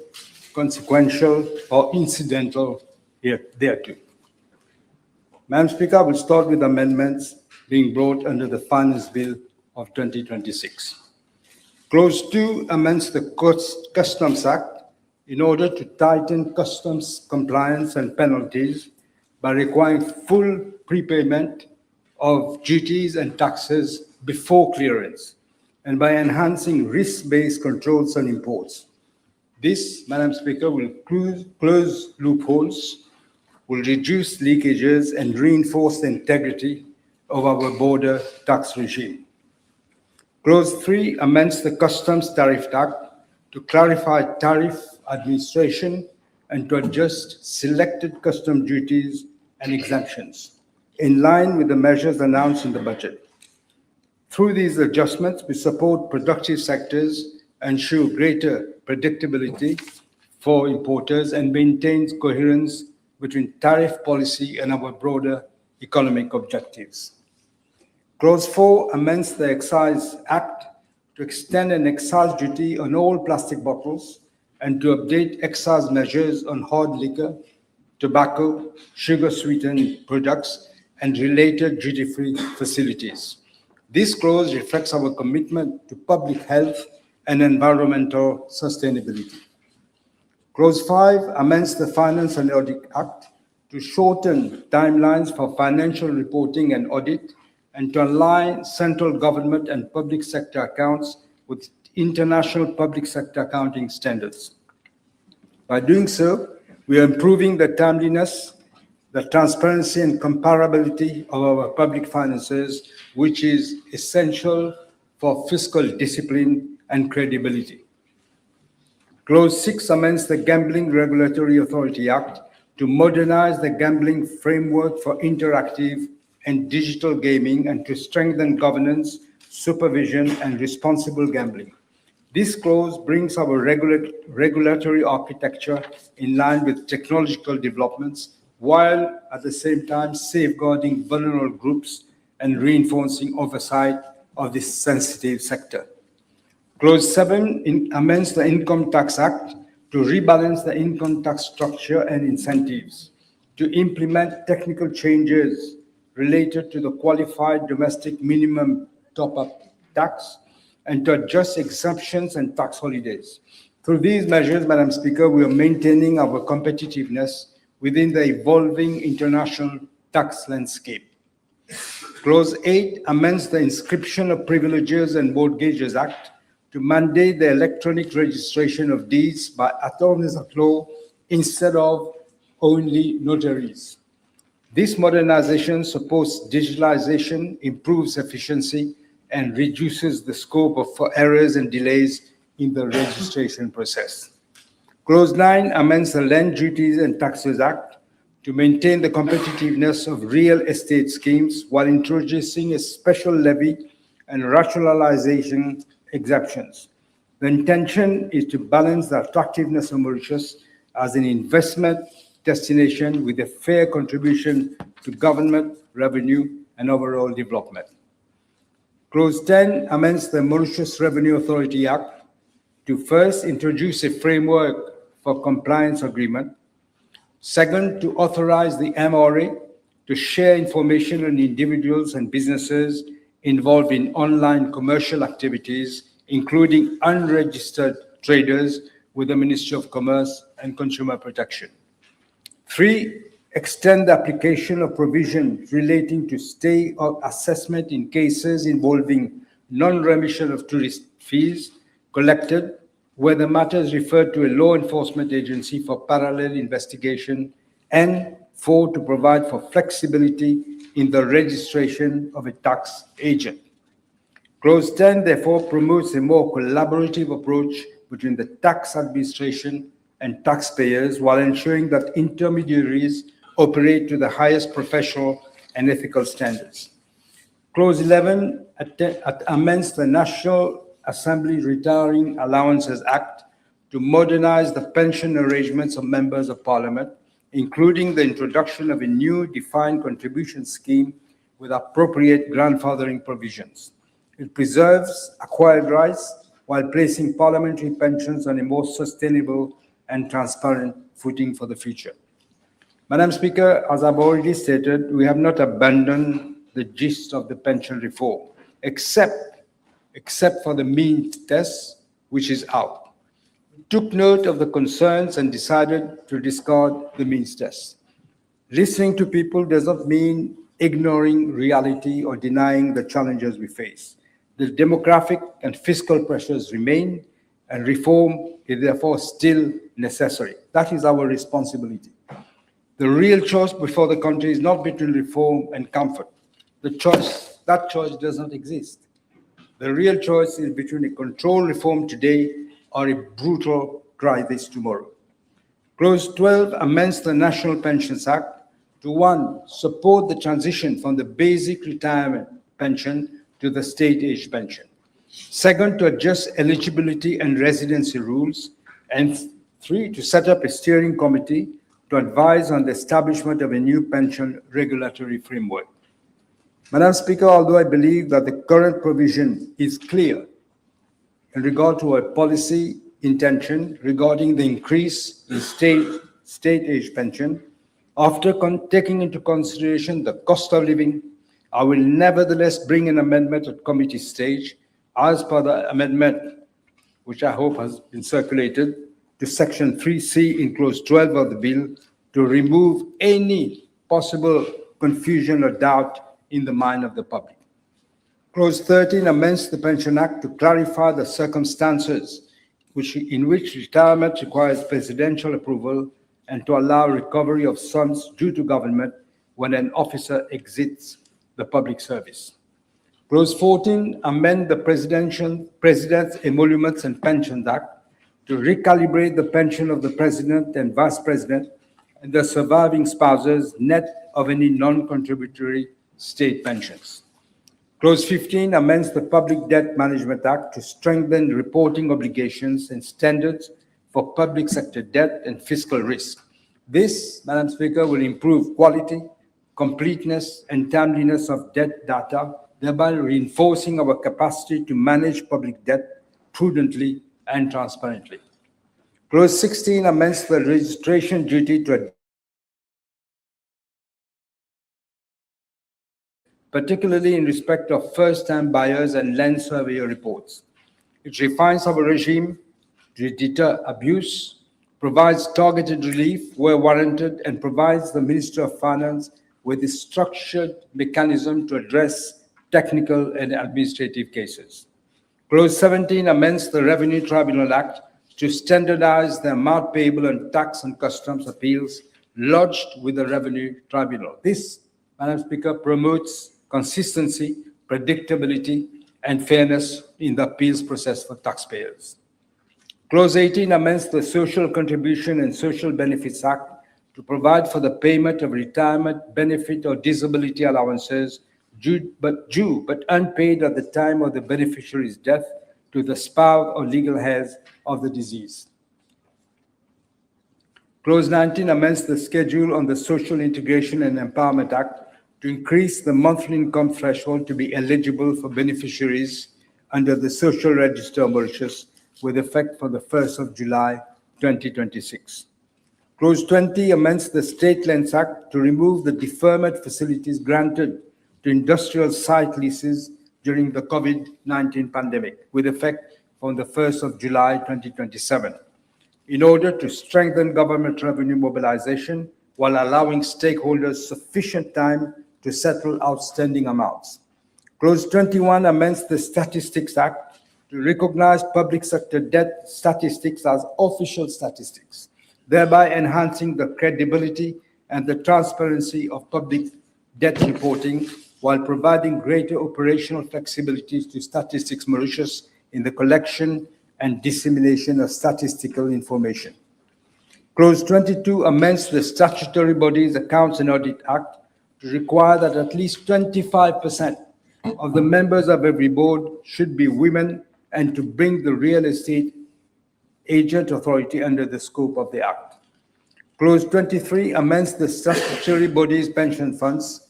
consequential, or incidental thereto. Madam Speaker, I will start with amendments being brought under the Finance Bill of 2026. Clause 2 amends the Customs Act in order to tighten customs compliance and penalties by requiring full prepayment of duties and taxes before clearance and by enhancing risk-based controls on imports. This, Madam Speaker, will close loopholes, will reduce leakages and reinforce the integrity of our border tax regime. Clause 3 amends the Customs Tariff Act to clarify tariff administration and to adjust selected custom duties and exemptions in line with the measures announced in the budget. Through these adjustments, we support productive sectors, ensure greater predictability for importers, and maintains coherence between tariff policy and our broader economic objectives. Clause 4 amends the Excise Act to extend an excise duty on all plastic bottles and to update excise measures on hard liquor, tobacco, sugar-sweetened products, and related duty-free facilities. This clause reflects our commitment to public health and environmental sustainability. Clause 5 amends the Finance and Audit Act to shorten timelines for financial reporting and audit and to align central government and public sector accounts with international public sector accounting standards. By doing so, we are improving the timeliness, the transparency and comparability of our public finances, which is essential for fiscal discipline and credibility. Clause 6 amends the Gambling Regulatory Authority Act to modernize the gambling framework for interactive and digital gaming and to strengthen governance, supervision, and responsible gambling. This clause brings our regulatory architecture in line with technological developments, while at the same time safeguarding vulnerable groups and reinforcing oversight of this sensitive sector. Clause 7 amends the Income Tax Act to rebalance the income tax structure and incentives, to implement technical changes related to the qualified domestic minimum top-up tax, and to adjust exemptions and tax holidays. Through these measures, Madam Speaker, we are maintaining our competitiveness within the evolving international tax landscape. Clause 8 amends the Inscription of Privileges and Mortgages Act to mandate the electronic registration of deeds by attorneys at law instead of only notaries. This modernization supports digitalization, improves efficiency, and reduces the scope for errors and delays in the registration process. Clause 9 amends the Land Duties and Taxes Act to maintain the competitiveness of real estate schemes while introducing a special levy and rationalization exemptions. The intention is to balance the attractiveness of Mauritius as an investment destination with a fair contribution to government revenue and overall development. Clause 10 amends the Mauritius Revenue Authority Act to first introduce a framework for compliance agreement, second, to authorize the MRA to share information on individuals and businesses involved in online commercial activities, including unregistered traders, with the Ministry of Commerce and Consumer Protection. 3, extend the application of provisions relating to stay of assessment in cases involving non-remission of tourist fees collected, where the matter is referred to a law enforcement agency for parallel investigation, and 4, to provide for flexibility in the registration of a tax agent. Clause 10, therefore, promotes a more collaborative approach between the tax administration and taxpayers while ensuring that intermediaries operate to the highest professional and ethical standards. Clause 11 amends the National Assembly Retiring Allowances Act to modernize the pension arrangements of members of Parliament, including the introduction of a new defined contribution scheme with appropriate grandfathering provisions. It preserves acquired rights while placing parliamentary pensions on a more sustainable and transparent footing for the future. Madam Speaker, as I've already stated, we have not abandoned the gist of the pension reform, except for the means test, which is out. We took note of the concerns and decided to discard the means test. Listening to people does not mean ignoring reality or denying the challenges we face. The demographic and fiscal pressures remain, and reform is therefore still necessary. That is our responsibility. The real choice before the country is not between reform and comfort. That choice does not exist. The real choice is between a controlled reform today or a brutal crisis tomorrow. Clause 12 amends the National Pensions Act to 1, support the transition from the basic retirement pension to the state age pension. 2nd, to adjust eligibility and residency rules. And 3, to set up a steering committee to advise on the establishment of a new pension regulatory framework. Madam Speaker, although I believe that the current provision is clear in regard to our policy intention regarding the increase in state age pension, after taking into consideration the cost of living, I will nevertheless bring an amendment at committee stage as per the amendment, which I hope has been circulated, to Section 3C in Clause 12 of the bill to remove any possible confusion or doubt in the mind of the public. Clause 13 amends the Pension Act to clarify the circumstances in which retirement requires presidential approval and to allow recovery of sums due to government when an officer exits the public service. Clause 14 amend the President's Emoluments and Pensions Act to recalibrate the pension of the President and Vice President and the surviving spouses net of any non-contributory state pensions. Clause 15 amends the Public Debt Management Act to strengthen reporting obligations and standards for public sector debt and fiscal risk. This, Madam Speaker, will improve quality, completeness, and timeliness of debt data, thereby reinforcing our capacity to manage public debt prudently and transparently. Clause 16 amends the registration duty to particularly in respect of first-time buyers and land surveyor reports. It refines our regime to deter abuse, provides targeted relief where warranted, and provides the Minister of Finance with a structured mechanism to address technical and administrative cases. Clause 17 amends the Revenue Tribunal Act to standardize the amount payable on tax and customs appeals lodged with the Revenue Tribunal. This, Madam Speaker, promotes consistency, predictability, and fairness in the appeals process for taxpayers. Clause 18 amends the Social Contribution and Social Benefits Act to provide for the payment of retirement, benefit, or disability allowances due but unpaid at the time of the beneficiary's death to the spouse or legal heirs of the deceased. Clause 19 amends the schedule on the Social Integration and Empowerment Act to increase the monthly income threshold to be eligible for beneficiaries under the Social Register of Mauritius with effect from the 1st of July 2026. Clause 20 amends the State Lands Act to remove the deferment facilities granted to industrial site leases during the COVID-19 pandemic with effect from the 1st of July 2027 in order to strengthen government revenue mobilization while allowing stakeholders sufficient time to settle outstanding amounts. Clause 21 amends the Statistics Act to recognize public sector debt statistics as official statistics, thereby enhancing the credibility and the transparency of public debt reporting while providing greater operational flexibilities to Statistics Mauritius in the collection and dissemination of statistical information. Clause 22 amends the Statutory Bodies Accounts and Audit Act to require that at least 25% of the members of every board should be women and to bring the real estate agent authority under the scope of the Act. Clause 23 amends the Statutory Bodies Pension Funds,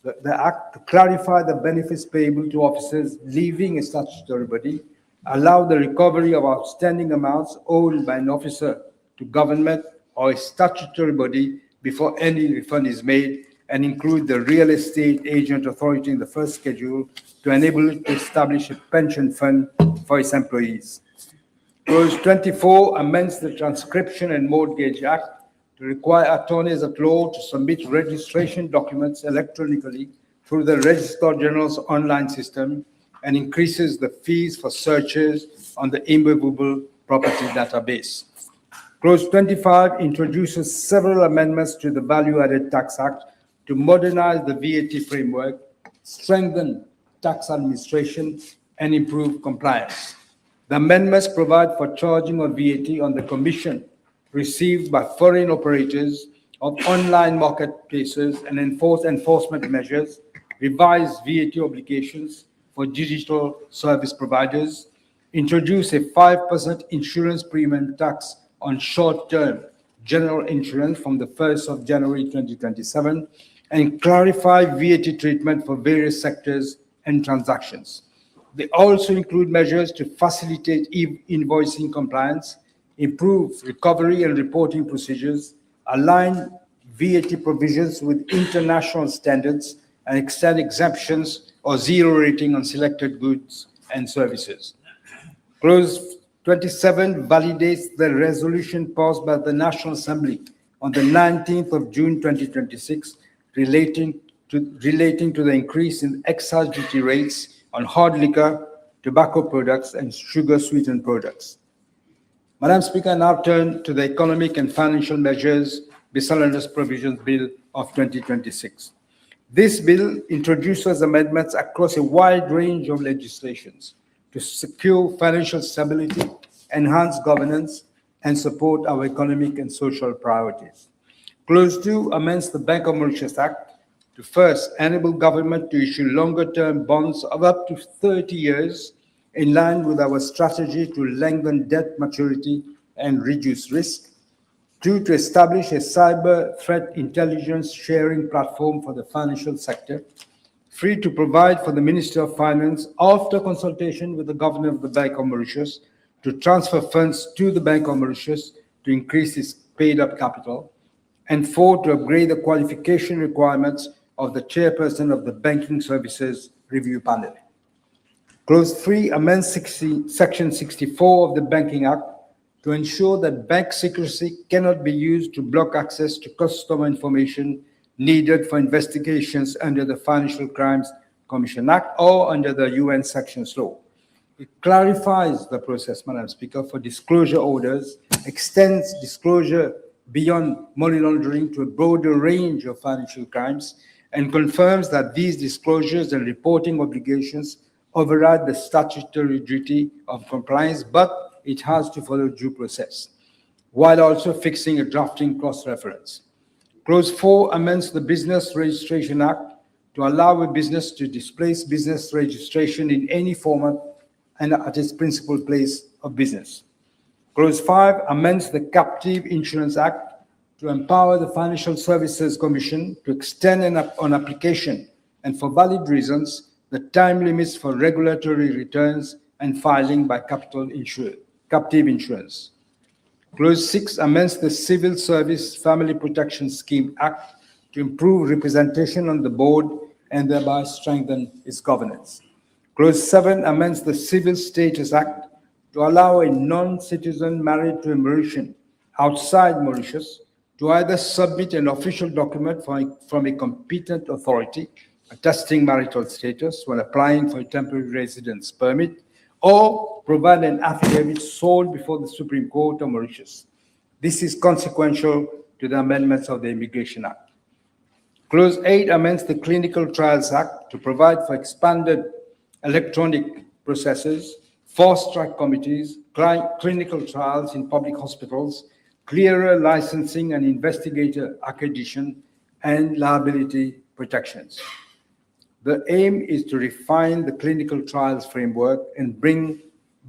the Act to clarify the benefits payable to officers leaving a statutory body, allow the recovery of outstanding amounts owed by an officer to government or a statutory body before any refund is made, and include the real estate agent authority in the first schedule to enable it to establish a pension fund for its employees. Clause 24 amends the Transcription and Mortgage Act to require attorneys at law to submit registration documents electronically through the Registrar General's online system, and increases the fees for searches on the immovable property database. Clause 25 introduces several amendments to the Value-Added Tax Act to modernize the VAT framework, strengthen tax administration, and improve compliance. The amendments provide for charging of VAT on the commission received by foreign operators of online marketplaces and enforcement measures, revise VAT obligations for digital service providers, introduce a 5% insurance premium tax on short-term general insurance from the 1st of January 2027, and clarify VAT treatment for various sectors and transactions. They also include measures to facilitate invoicing compliance, improve recovery and reporting procedures, align VAT provisions with international standards, and extend exemptions or zero rating on selected goods and services. Clause 27 validates the resolution passed by the National Assembly on the 19th of June 2026 relating to the increase in excise duty rates on hard liquor, tobacco products, and sugar-sweetened products. Madam Speaker, I now turn to the Economic and Financial Measures Miscellaneous Provisions Bill of 2026. This bill introduces amendments across a wide range of legislations to secure financial stability, enhance governance, and support our economic and social priorities. Clause 2 amends the Bank of Mauritius Act to first enable government to issue longer-term bonds of up to 30 years in line with our strategy to lengthen debt maturity and reduce risk. 2, to establish a cyber threat intelligence sharing platform for the financial sector. 3, to provide for the Ministry of Finance, after consultation with the Governor of the Bank of Mauritius, to transfer funds to the Bank of Mauritius to increase its paid-up capital. And 4, to upgrade the qualification requirements of the chairperson of the Banking Services Review Panel. Clause 3 amends Section 64 of the Banking Act to ensure that bank secrecy cannot be used to block access to customer information needed for investigations under the Financial Crimes Commission Act or under the UN Sanctions Law. It clarifies the process, Madam Speaker, for disclosure orders, extends disclosure beyond money laundering to a broader range of financial crimes, and confirms that these disclosures and reporting obligations override the statutory duty of compliance, but it has to follow due process, while also fixing a drafting cross-reference. Clause 4 amends the Business Registration Act to allow a business to displace business registration in any format and at its principal place of business. Clause 5 amends the Captive Insurance Act to empower the Financial Services Commission to extend on application and for valid reasons the time limits for regulatory returns and filing by captive insurance. Clause 6 amends the Civil Service Family Protection Scheme Act to improve representation on the board and thereby strengthen its governance. Clause 7 amends the Civil Status Act to allow a non-citizen married to a Mauritian outside Mauritius to either submit an official document from a competent authority attesting marital status when applying for a temporary residence permit, or provide an affidavit sold before the Supreme Court of Mauritius. This is consequential to the amendments of the Immigration Act. Clause 8 amends the Clinical Trials Act to provide for expanded electronic processes, fast-track committees, clinical trials in public hospitals, clearer licensing and investigator accreditation, and liability protections. The aim is to refine the clinical trials framework and bring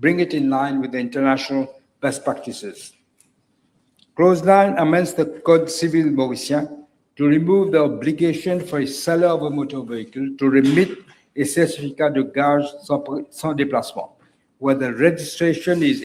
it in line with the international best practices. Clause 9 amends the Code Civil Mauritian to remove the obligation for a seller of a motor vehicle to remit a certificat de gage sans déplacement, where the registration is